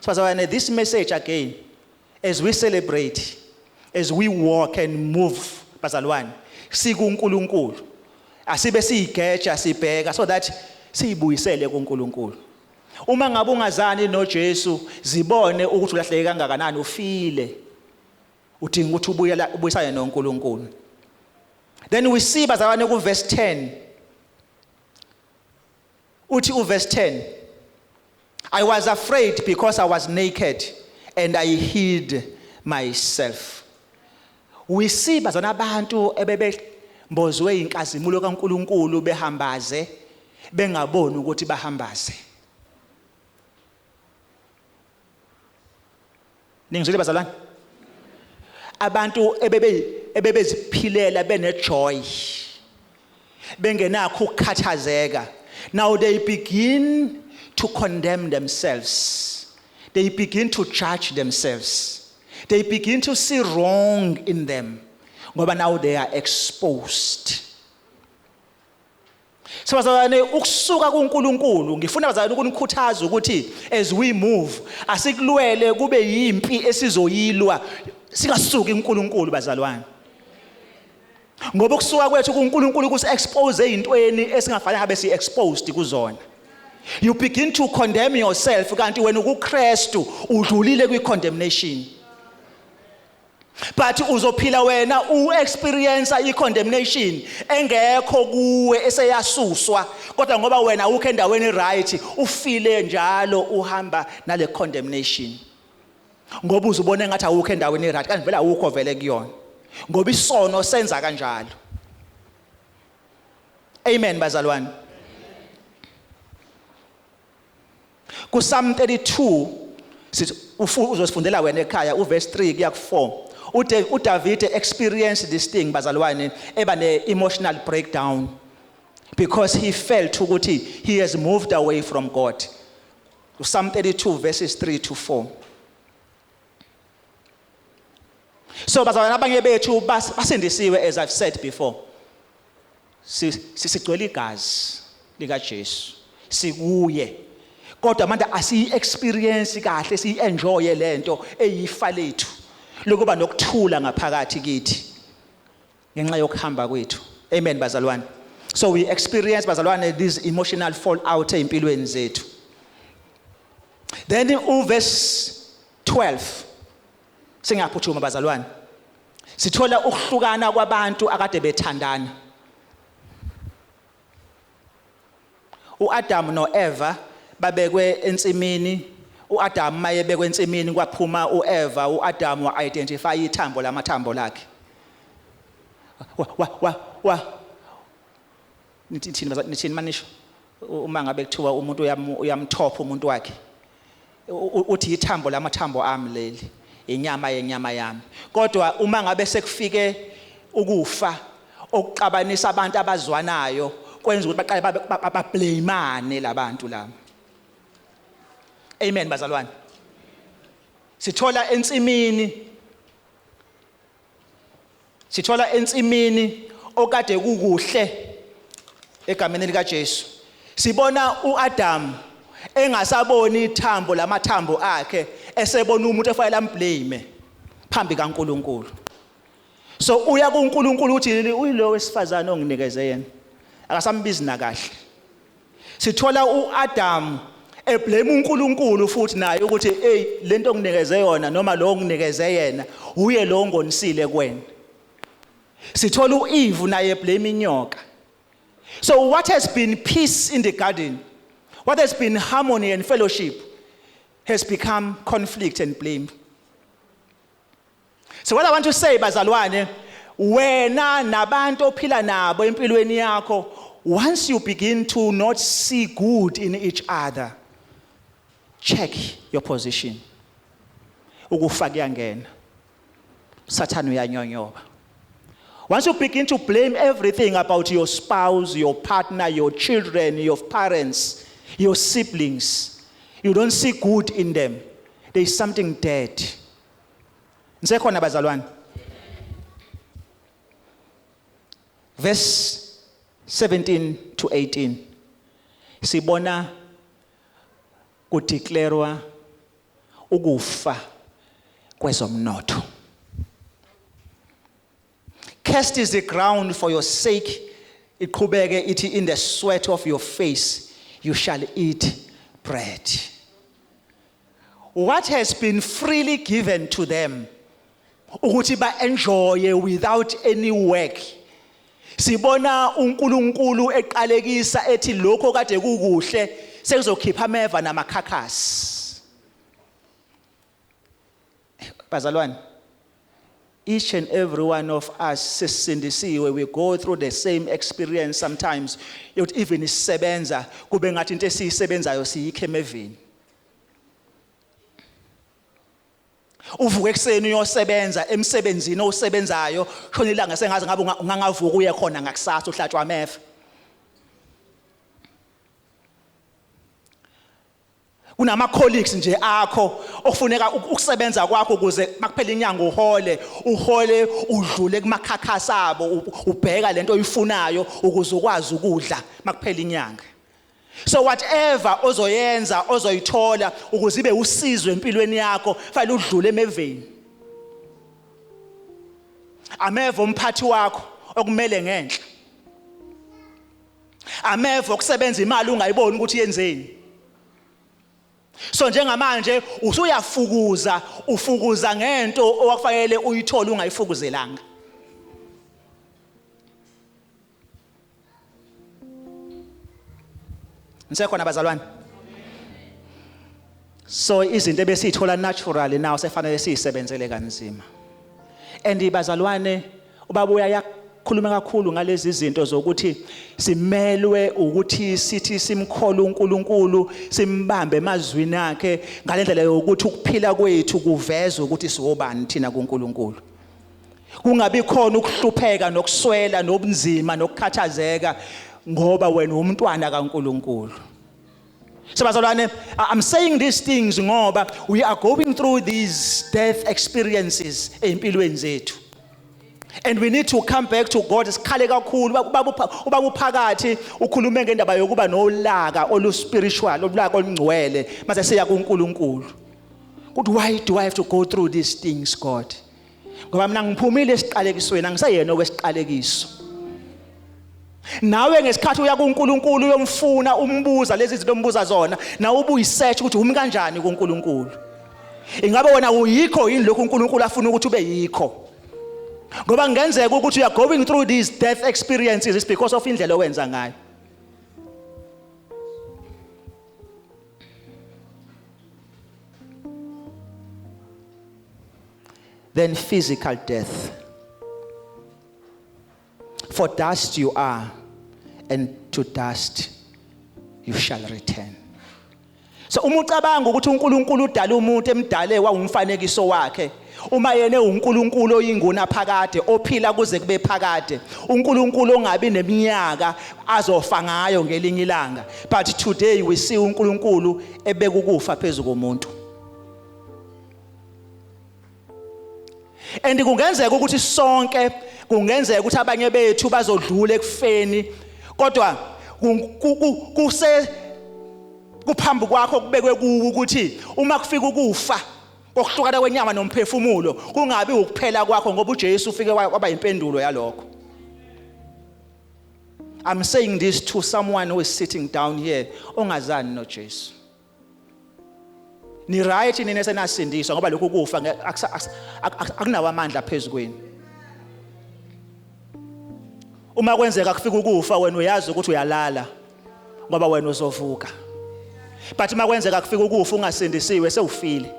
Speaker 2: So this message again, as we celebrate, as we walk and move, bazalwane, siku uNkulunkulu, asibe siyigeja sibheka so that siyibuyisele kuNkulunkulu. Uma ngabe ungazani noJesu, zibone ukuthi ulahleke kangakanani, ufile udinga ukuthi ubuyisane noNkulunkulu. Then we see bazalwane ku verse 10. Uthi verse 10, I was afraid because I was naked and I hid myself. We see bazana abantu ebebembozwe inkazimulo kaNkulunkulu behambaze bengaboni ukuthi bahambaze. Ningizwile bazalwane? Abantu ebebeziphilela benejoy, bengenakho ukukhathazeka. Now they begin to condemn themselves. They begin to judge themselves. They begin to see wrong in them. Ngoba now they are exposed. So bazalwane, ukusuka kuNkulunkulu ngifuna bazalwane ukunikhuthaza ukuthi as we move asikulwele kube yimpi esizoyilwa singasuki kuNkulunkulu bazalwane. Ngoba ukusuka kwethu kuNkulunkulu kusi expose ezintweni esingafanele habe si exposed kuzona. You begin to condemn yourself kanti wena kuKristu udlulile kwi-condemnation. But uzophila wena u-experience i-condemnation engekho kuwe eseyasuswa kodwa ngoba wena ukho endaweni right ufile njalo uhamba nale condemnation. Ngoba uzubona engathi awukho endaweni right kanti vele awukho vele kuyona. Ngoba isono senza kanjalo. Amen bazalwane. Ku Psalm 32 sithi uzosifundela wena ekhaya uverse 3 kuya ku4. uDavid experienced this thing bazalwane eba ne emotional breakdown because he felt ukuthi he has moved away from God. Psalm 32 verses 3 to 4. So bazalwane abanye bethu basindisiwe as I've said before. Sigcwele igazi lika Jesu. Sikuye. Kodwa manje asi-experience kahle si-enjoye lento eyifa lethu lokuba nokuthula ngaphakathi kithi ngenxa yokuhamba kwethu. Amen bazalwane. So we experience bazalwane this emotional fallout empilweni zethu. Then uverse 12 singaphuthuma bazalwane sithola ukuhlukana kwabantu akade bethandana. uAdam noEva babekwe ensimini. uAdam mayebekwe ensimini kwaphuma uEva. uAdam wa-identify ithambo lamathambo lakhe. Nithini manisho uma ngabe kuthiwa umuntu uyamthopha umuntu wakhe uthi ithambo lamathambo ami leli inyama yenyama yami. Kodwa uma ngabe sekufike ukufa okuxabanisa abantu abazwanayo kwenza ukuthi baqale bablameane labantu laba. Amen bazalwane. Sithola ensimini okade kukuhle egameni lika Jesu. Sibona uAdam engasaboni ithambo lamathambo akhe esebona umuntu efanele amblame phambi kaNkulunkulu. So uya kuNkulunkulu uthi uyilo wesifazane onginikeze yena akasambizi na kahle. Sithola uAdam eblame uNkulunkulu futhi naye ukuthi hey lento onginikeze yona noma lo onginikeze yena uye lo ongonisile kwena. Sithola uEve naye eblame inyoka. So what has been peace in the garden, what has been harmony and fellowship has become conflict and blame. So what I want to say bazalwane, wena nabantu ophila nabo empilweni yakho, once you begin to not see good in each other, check your position. Ukufa kuyangena. Satan uyanyonyoba. Once you begin to blame everything about your spouse, your partner, your children, your parents, your siblings, you don't see good in them. There is something dead. Nsekhona bazalwane. Verse 17 to 18. Sibona kudeclarewa ukufa kwezomnotho. Cursed is the ground for your sake. Iqhubeke ithi in the sweat of your face you shall eat bread. What has been freely given to them ukuthi ba-enjoye without any work. Sibona uNkulunkulu eqalekisa ethi lokho kade kukuhle sekuzokhipha ameva namakhakhasi. Bazalwane, each and every one of us sisindisiwe, we go through the same experience sometimes. Even isebenza kube ngathi into esiyisebenzayo siyikho emeveni. Uvuka ekseni uyosebenza emsebenzini osebenzayo khona ilanga sengaze ngabe ungangavuka uye khona ngakusasa uhlatshwa ameva. Kunama colleagues nje akho okufuneka ukusebenza kwakho ukuze makuphela inyanga uhole udlule kumakhakhasi abo ubheka lento oyifunayo ukuze ukwazi ukudla makuphela inyanga. So whatever ozoyenza ozoyithola ukuze ibe usizwe empilweni yakho fanele udlule emeveni. Ameva umphathi wakho okumele ngenhla. ameva okusebenza imali ungayiboni ukuthi yenzeni. So njengamanje ufukuza ngento owakufanele uyithole ungayifukuzelanga. Ngisekhona bazalwane. So izinto ebesithola naturally now sefanele siyisebenzele kanzima. And bazalwane ubaba uyakhuluma kakhulu ngalezi zinto zokuthi simelwe ukuthi sithi simkhole uNkulunkulu simbambe emazwini akhe ngalendlela yokuthi ukuphila kwethu kuveza ukuthi siwobani thina kuNkulunkulu. Kungabi khona ukuhlupheka nokuswela nobunzima nokukhathazeka ngoba wena umntwana kaNkulunkulu. So bazalwane, I'm saying these things ngoba we are going through these death experiences empilweni zethu. And we need to come back to God. Sikhale kakhulu ubaba uphakathi ukhulume ngendaba yokuba nolaka oluspiritual, olulaka olungcwele mase siya kuNkulunkulu. Ukuthi why do I have to go through these things, God? Ngoba mina ngiphumile esiqalekisweni, angisayena okwesiqalekiso. Nawe ngesikhathi uya kuNkulunkulu uyomfuna umbuza lezi zinto ombuza zona, nawe ubuyisearch ukuthi umi kanjani kuNkulunkulu. Ingabe wena uyikho yini lokho uNkulunkulu afuna ukuthi ube yikho? Ngoba ngenzeka ukuthi you are going through these death experiences is because of indlela owenza ngayo. Then physical death. For dust you are, and to dust you shall return. So umucabanga ukuthi uNkulunkulu udala umuntu emdale wawumfanekiso wakhe. Uma yena uNkulunkulu oyinguna phakade ophila kuze kube phakade, uNkulunkulu ongabi neminyaka azofa ngayo ngelinye ilanga. But today we see uNkulunkulu ebeka ukufa phezulu komuntu. And kungenzeka ukuthi sonke kungenzeka ukuthi abanye bethu bazodlula ekufeni, kodwa kuphambi kwakho kubekwe kuwo ukuthi uma kufika ukufa okuhlukana kwenyama nomphefumulo kungabi ukuphela kwakho ngoba uJesu ufike kwaba impendulo yalokho. I'm saying this to someone who is sitting down here ongazani noJesu. Ni right nini esenasindiswa ngoba lokho kufa akunawo amandla phezulu kwenu. Uma kwenzeka kufika ukufa wena uyazi ukuthi uyalala ngoba wena uzovuka. But uma kwenzeka kufika ukufa ungasindisiwe sewufile.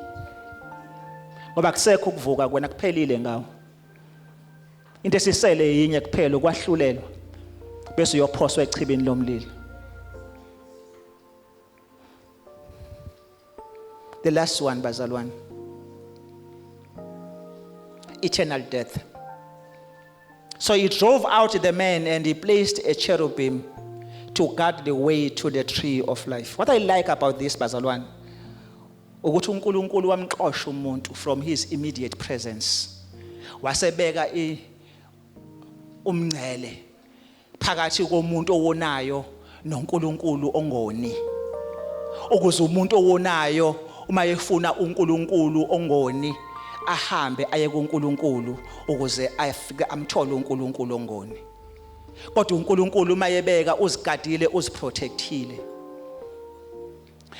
Speaker 2: Ngoba kusekho ukuvuka kwena kuphelile ngawo. Into esisele yinye kuphela ukwahlulelwa bese uyophoswa echibini lomlilo. The last one bazalwane. Eternal death. So he drove out the man and he placed a cherubim to guard the way to the tree of life. What I like about this bazalwane, ukuthi uNkulunkulu wamxosha umuntu from his immediate presence. Wasebeka umngcele phakathi komuntu owonayo noNkulunkulu ongoni. Ukuze umuntu owonayo uma efuna uNkulunkulu ongoni ahambe aye kuNkulunkulu ukuze afike amthole uNkulunkulu ongoni. Kodwa uNkulunkulu mayebeka uzigadile uziprotectile.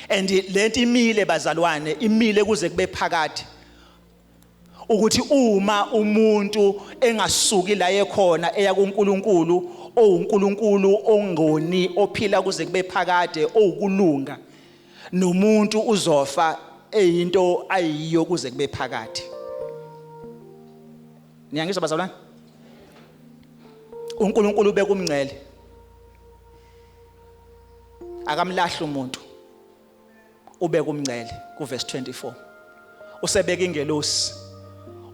Speaker 2: And lento imile bazalwane, imile kuze kube phakade ukuthi uma umuntu engasuki la ekhona eya kuNkulunkulu oUNkulunkulu ongoni ophila kuze kube phakade okulunga, nomuntu uzofa eyinto ayiyo kuze kube phakade. Niyangizwa bazalwane? uNkulunkulu ubeka umngcele akamlahla umuntu, ubeka umngcele ku verse 24. Usebeka ingelosi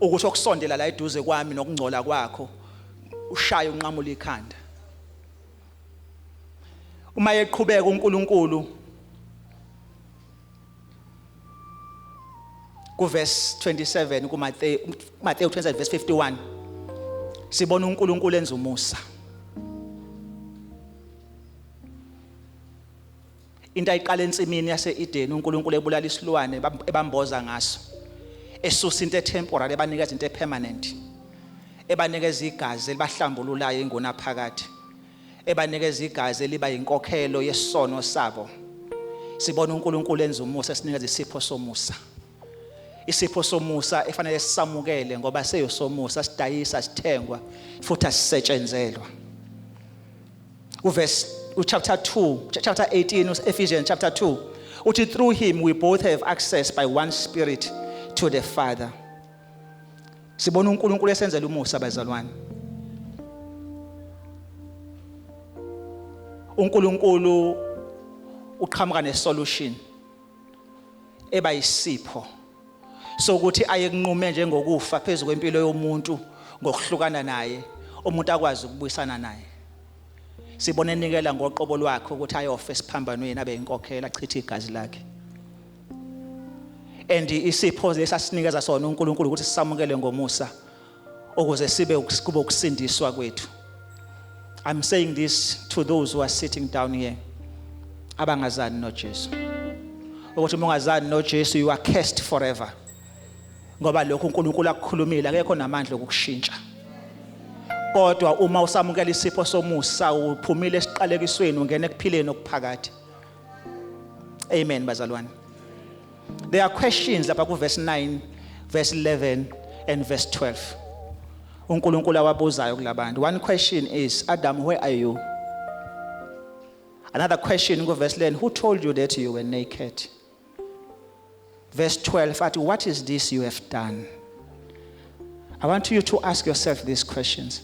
Speaker 2: ukuthi okusondela la eduze kwami nokungcola kwakho ushaya unqamula ikhanda. Uma yeqhubeka uNkulunkulu ku verse 27 ku Matthew 27 verse 51 sibona uNkulunkulu enza umusa. Into ayiqala ensimini yase-Eden uNkulunkulu ebulala isilwane ebamboza ngaso, esusa into etemporary ebanikeza into epermanent, ebanikeza igazi elibahlambululayo ingona phakathi, ebanikeza igazi eliba inkokhelo yesono sabo. Sibona uNkulunkulu enza umusa esinikeza isipho somusa. Isipho somusa efanele sisamukele ngoba seyosomusa sidayisa sithengwa futhi asisetshenzelwa. Chapter 18 Ephesians chapter 2 uthi through him we both have access by one spirit to the Father. Sibona uNkulunkulu esenzela umusa bazalwane. uNkulunkulu uqhamuka nesolution eba yisipho sokuthi ayekunqume njengokufa phezulu kwempilo yomuntu ngokuhlukana naye umuntu akwazi ukubuyisana naye. Sibona enikela ngoqobo lwakhe ukuthi ayofa esiphambanweni abe inkokhela achithe igazi lakhe. And isipho lesasinikeza sona uNkulunkulu ukuthi sisamukele ngomusa ukuze sibe kube ukusindiswa kwethu. I'm saying this to those who are sitting down here. Abangazani no Jesu. Ukuthi ungazani no Jesu you are cursed forever. Ngoba lokho uNkulunkulu akukhulumile akekho namandla okukushintsha. Kodwa uma usamukela isipho somusa uphumile esiqalekisweni ungena ekuphileni okuphakathi. Amen bazalwane. There are questions lapha ku verse 9, verse 11 and verse 12. uNkulunkulu awabuzayo kulabantu. One question is, Adam, where are you? Another question in verse 11, who told you that you were naked? Verse 12, what is this you have done? I want you to ask yourself these questions.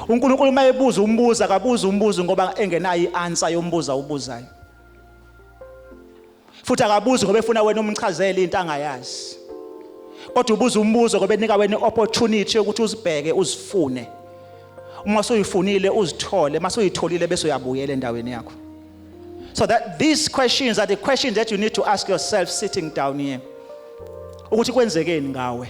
Speaker 2: uNkulunkulu mayebuza umbuzo akabuza umbuzo ngoba engenayo ianswer yombuza ubuzayo. Futhi akabuzi ngoba efuna wena umchazele into angayazi. Kodwa ubuza umbuzo ngoba enika wena opportunity ukuthi uzibheke uzifune. Uma soyifunile uzithole, mase uyitholile bese uyabuyela endaweni yakho. So that these questions are the questions that you need to ask yourself sitting down here. Ukuthi kwenzekeni ngawe?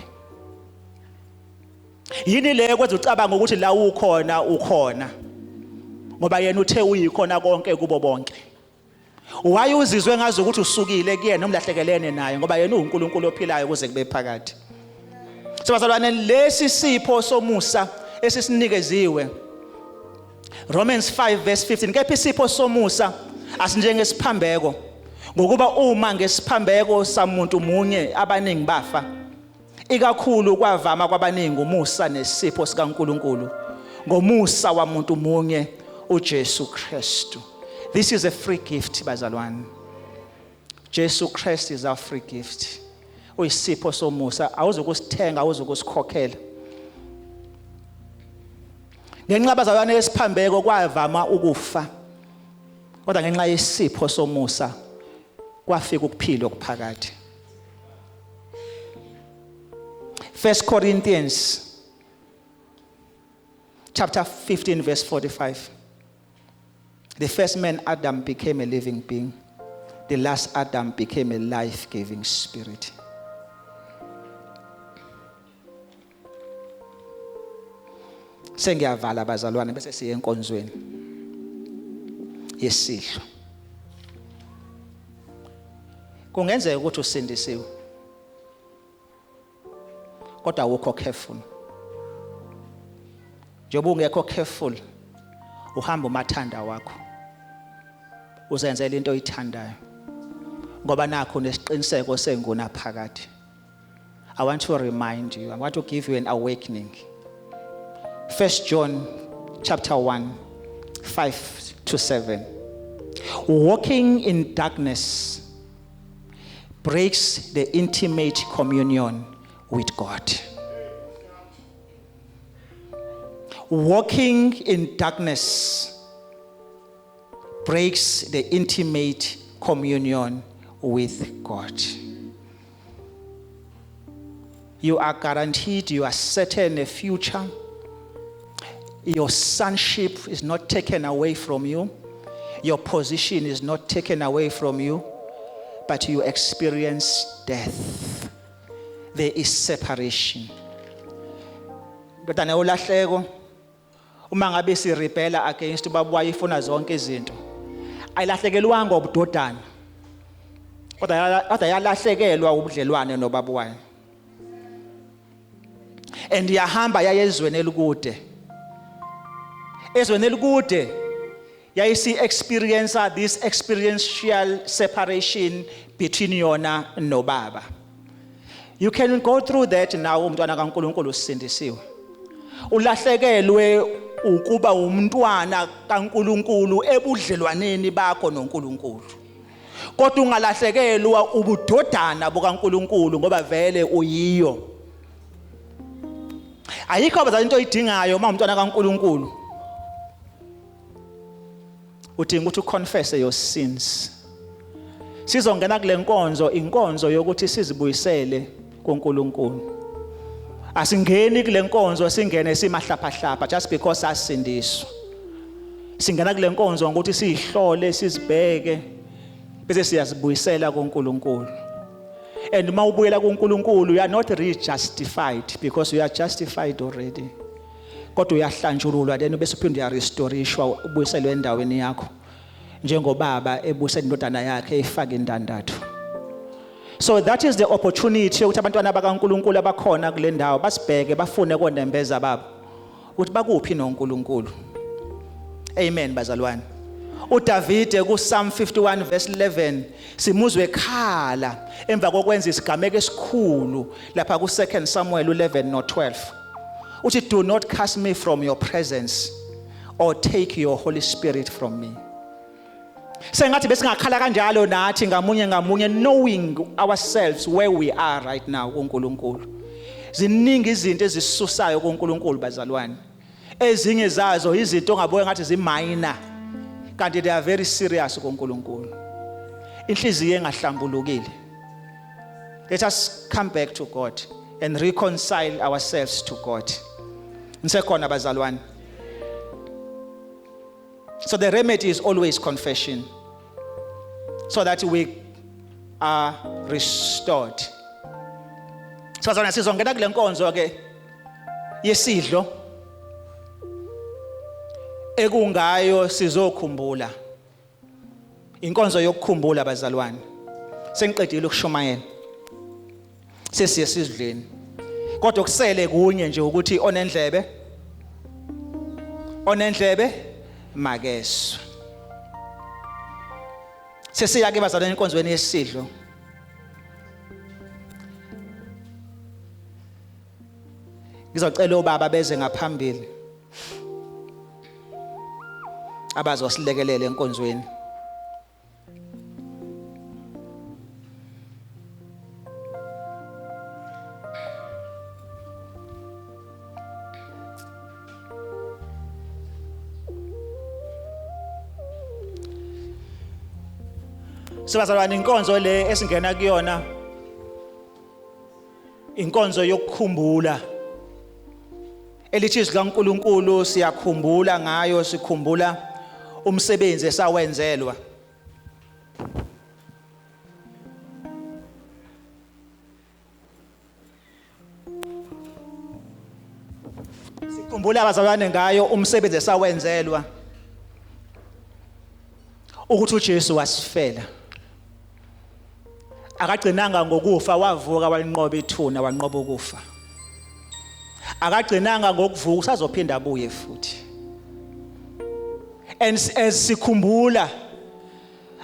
Speaker 2: Yini le kwenza ucabanga ukuthi la ukhona? Ngoba yena uthe uyikhona konke kubo bonke. Why uzizwe ngazi ukuthi usukile kuyena nomlahlekelene naye ngoba yena uNkulunkulu ophilayo kuze kube phakathi. So bazalwane lesi sipho somusa esisinikeziwe. Romans 5 verse 15 kepha isipho somusa asinjengesiphambeko ngokuba uma ngesiphambeko samuntu munye abaningi bafa. Ikakhulu kwavama kwabaningi umusa nesipho sikaNkulunkulu ngomusa wamuntu munye uJesu Kristu. This is a free gift bazalwane. Jesu Christ is our free gift. Uyisipho somusa awuzokusithenga awuzokusikhokhela. Ngenxa bazalwane esiphambeko kwavama ukufa. Kodwa ngenxa yesipho somusa kwafika ukuphila okuphakathi. 1 Corinthians chapter 15 verse 45. The first man Adam became a living being. The last Adam became a life-giving spirit. Sengiyavala bazalwane bese siye enkonzweni yesidlo. Kungenzeka ukuthi usindisiwe. Kodwa awukho careful. Njengoba ungekho careful, uhamba umathanda wakho. Uzenzela into oyithandayo. Ngoba nakho nesiqiniseko senguna phakathi. I want to remind you, I want to give you an awakening. 1 John chapter 1, 5 to 7. Walking in darkness breaks the intimate communion with God. Walking in darkness breaks the intimate communion with God. You are guaranteed, you are certain a future. Your sonship is not taken away from you. Your position is not taken away from you. But you experience death. There is separation. Kodwa newulahleko uma ngabe si rebel against ubaba wayifuna zonke izinto. Ayilahlekelwanga ubudodana. Kodwa yalahlekelwa ubudlelwane nobaba wayo. And yahamba yayezweni elikude. ezweni elikude yayisi experience this experiential separation between yona nobaba. You can go through that now umntwana kaNkulunkulu usindisiwe. Ulahlekelwe ukuba umntwana kaNkulunkulu ebudlelwaneni bakho noNkulunkulu. Kodwa ungalahlekelwa ubudodana bukaNkulunkulu ngoba vele uyiyo. Ayikho abazali into oyidingayo uma umntwana kaNkulunkulu. Udinga ukuthi uconfess your sins. Sizongena kule nkonzo, inkonzo yokuthi sizibuyisele kuNkulunkulu. Asingeni kule nkonzo singene simahlapahlapa just because asindiswa. Singena kule nkonzo ukuthi sihlole sizibheke bese siyazibuyisela kuNkulunkulu. And uma ubuyela kuNkulunkulu you are not re-justified because you are justified already. Kodwa uyahlanjululwa then bese uphinde uyarestorishwa ubuyiselwe endaweni yakho njengobaba ebuyisela indodana yakhe eyifaka indandatho. So that is the opportunity ukuthi abantwana bakaNkulunkulu abakhona kule ndawo basibheke bafune konembeza babo ukuthi bakuphi noNkulunkulu. Amen bazalwane. uDavide ku Psalm 51 verse 11 simuzwe ekhala emva kokwenza isigameko esikhulu lapha ku 2 Samuel 11 no 12. Uthi do not cast me from your presence or take your Holy Spirit from me. Sengathi besingakhala kanjalo nathi ngamunye knowing ourselves where we are right now kuNkulunkulu. Ziningi izinto ezisusayo kuNkulunkulu bazalwane. Ezinye zazo izinto ongabuye ngathi ziminor kanti they are very serious kuNkulunkulu. Inhliziyo engahlambulukile. Let us come back to God and reconcile ourselves to God. Nsekhona bazalwane. So the remedy is always confession, so that we are restored. So bazalwane sizongena kule nkonzo ke yesidlo ekungayo sizokhumbula. Inkonzo yokukhumbula bazalwane. Sengiqedile ukushumayela. Sesiye sidleni. Kodwa kusele kunye nje ukuthi onendlebe makezwe. Sesiya ke bazalwane enkonzweni yesidlo. Ngizocela ubaba beze ngaphambili. Abazosilekelela enkonzweni. Sibazalwane inkonzo le esingena kuyona inkonzo yokukhumbula. Elithi izwi kaNkulunkulu siyakhumbula ngayo sikhumbula umsebenzi esawenzelwa. Sikhumbula abazalwane ngayo umsebenzi esawenzelwa. Ukuthi uJesu wasifela. Akagcinanga ngokufa wavuka walinqoba ithuna wanqoba ukufa. Akagcinanga ngokuvuka usazophinda abuye futhi. And as sikhumbula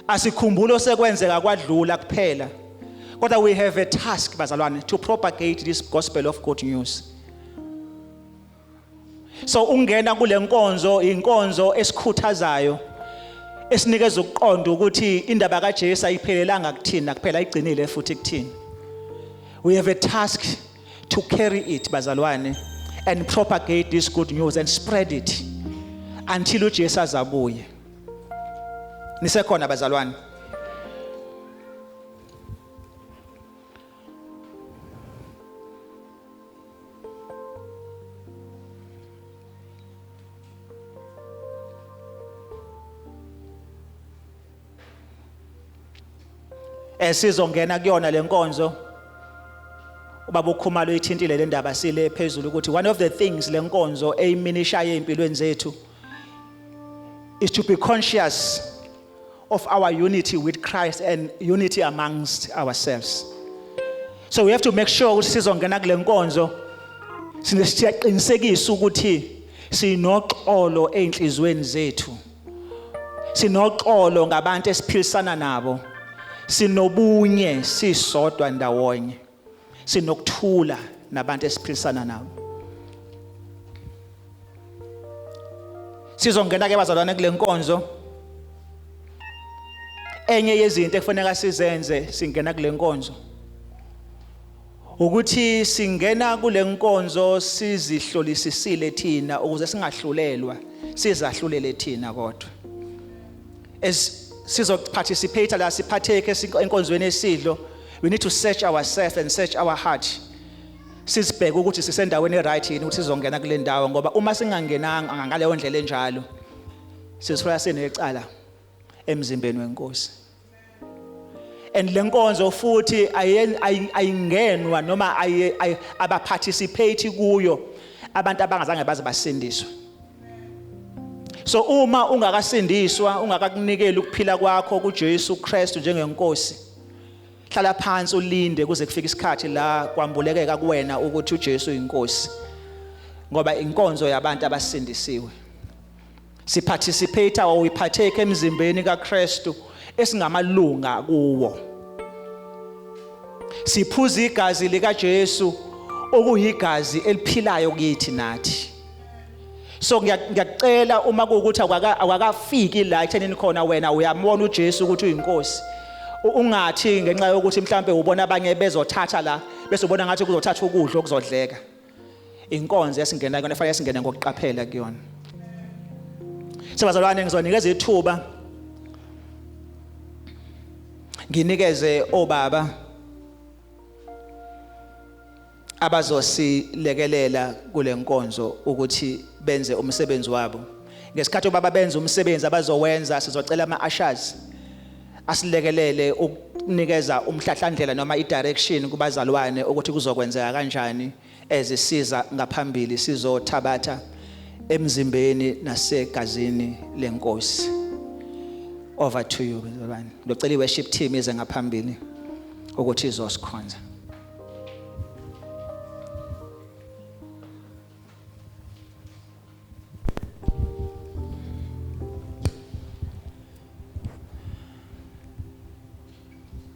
Speaker 2: asikhumbula osekwenzeka kwadlula kuphela. Kodwa we have a task bazalwane to propagate this gospel of good news. So ungena kule nkonzo inkonzo esikhuthazayo. Esinikeza ukuqonda ukuthi indaba kaJesu ayiphelelanga kuthina kuphela igcinile futhi kuthina. We have a task to carry it bazalwane and propagate this good news and spread it until uJesu azabuye. Nisekhona bazalwane. Esizongena kuyona lenkonzo ubaba uKhumalo uyithintile le ndaba sile phezulu ukuthi one of the things lenkonzo eyiminishayo empilweni zethu is to be conscious of our unity with Christ and unity amongst ourselves. So we have to make sure ukuthi sizongena kule nkonzo siyaqinisekisa ukuthi Sinoxolo einhlizweni zethu. Sinoxolo ngabantu esiphilisana nabo. Sinobunye sisodwa ndawonye. Sinokuthula nabantu esiphilisana nabo. Sizongena ke bazalwane kule nkonzo. Enye yezinto ekufanele sizenze singena kule nkonzo ukuthi singena kule nkonzo sizihlolisisile thina ukuze singahlulelwa, sizahlulele thina kodwa. As sizoparticipate la siphatheke enkonzweni esidlo, we need to search ourselves and search our heart. Sisibheke ukuthi sisendaweni right yini ukuthi sizongena kule ndawo, ngoba uma singangenanga ngaleyo ndlela enjalo sizithola sinecala emzimbeni wenkosi. And lenkonzo futhi ayingenwa noma abaparticipate kuyo abantu abangazange baze basindiswe. So uma ungakasindiswa, ungakakunikela ukuphila kwakho kuJesu Kristu njengenkosi, hlala phansi ulinde kuze kufike isikhathi la kwambulekeka kuwena ukuthi uJesu uyinkosi, ngoba inkonzo yabantu abasindisiwe. Siparticipate or we partake emzimbeni kaKristu esingamalunga kuwo. Siphuza igazi lika Jesu okuyigazi eliphilayo kithi nathi. So ngiyacela uma kuukuthi awakafiki la ethenini khona wena uyambona uJesu ukuthi uyinkosi, ungathi ngenxa yokuthi mhlambe ubona abanye bezothatha la bese ubona ngathi kuzothatha ukudla okuzodleka. Inkonzo esingena kuyona fanele singene ngokuqaphela kuyona. Sebazalwane, ngizonikeza ithuba nginikeze obaba abazosilekelela kule nkonzo ukuthi benze umsebenzi wabo. Ngesikhathi obaba benza umsebenzi abazowenza, sizocela ama-ushers asilekelele ukunikeza umhlahlandlela noma i-direction kubazalwane ukuthi kuzokwenzeka kanjani ezisiza ngaphambili sizothabatha emzimbeni nasegazini lenkosi. Over to you bazalwane. Ngicela i-worship team ize ngaphambili ukuthi izosikhonza.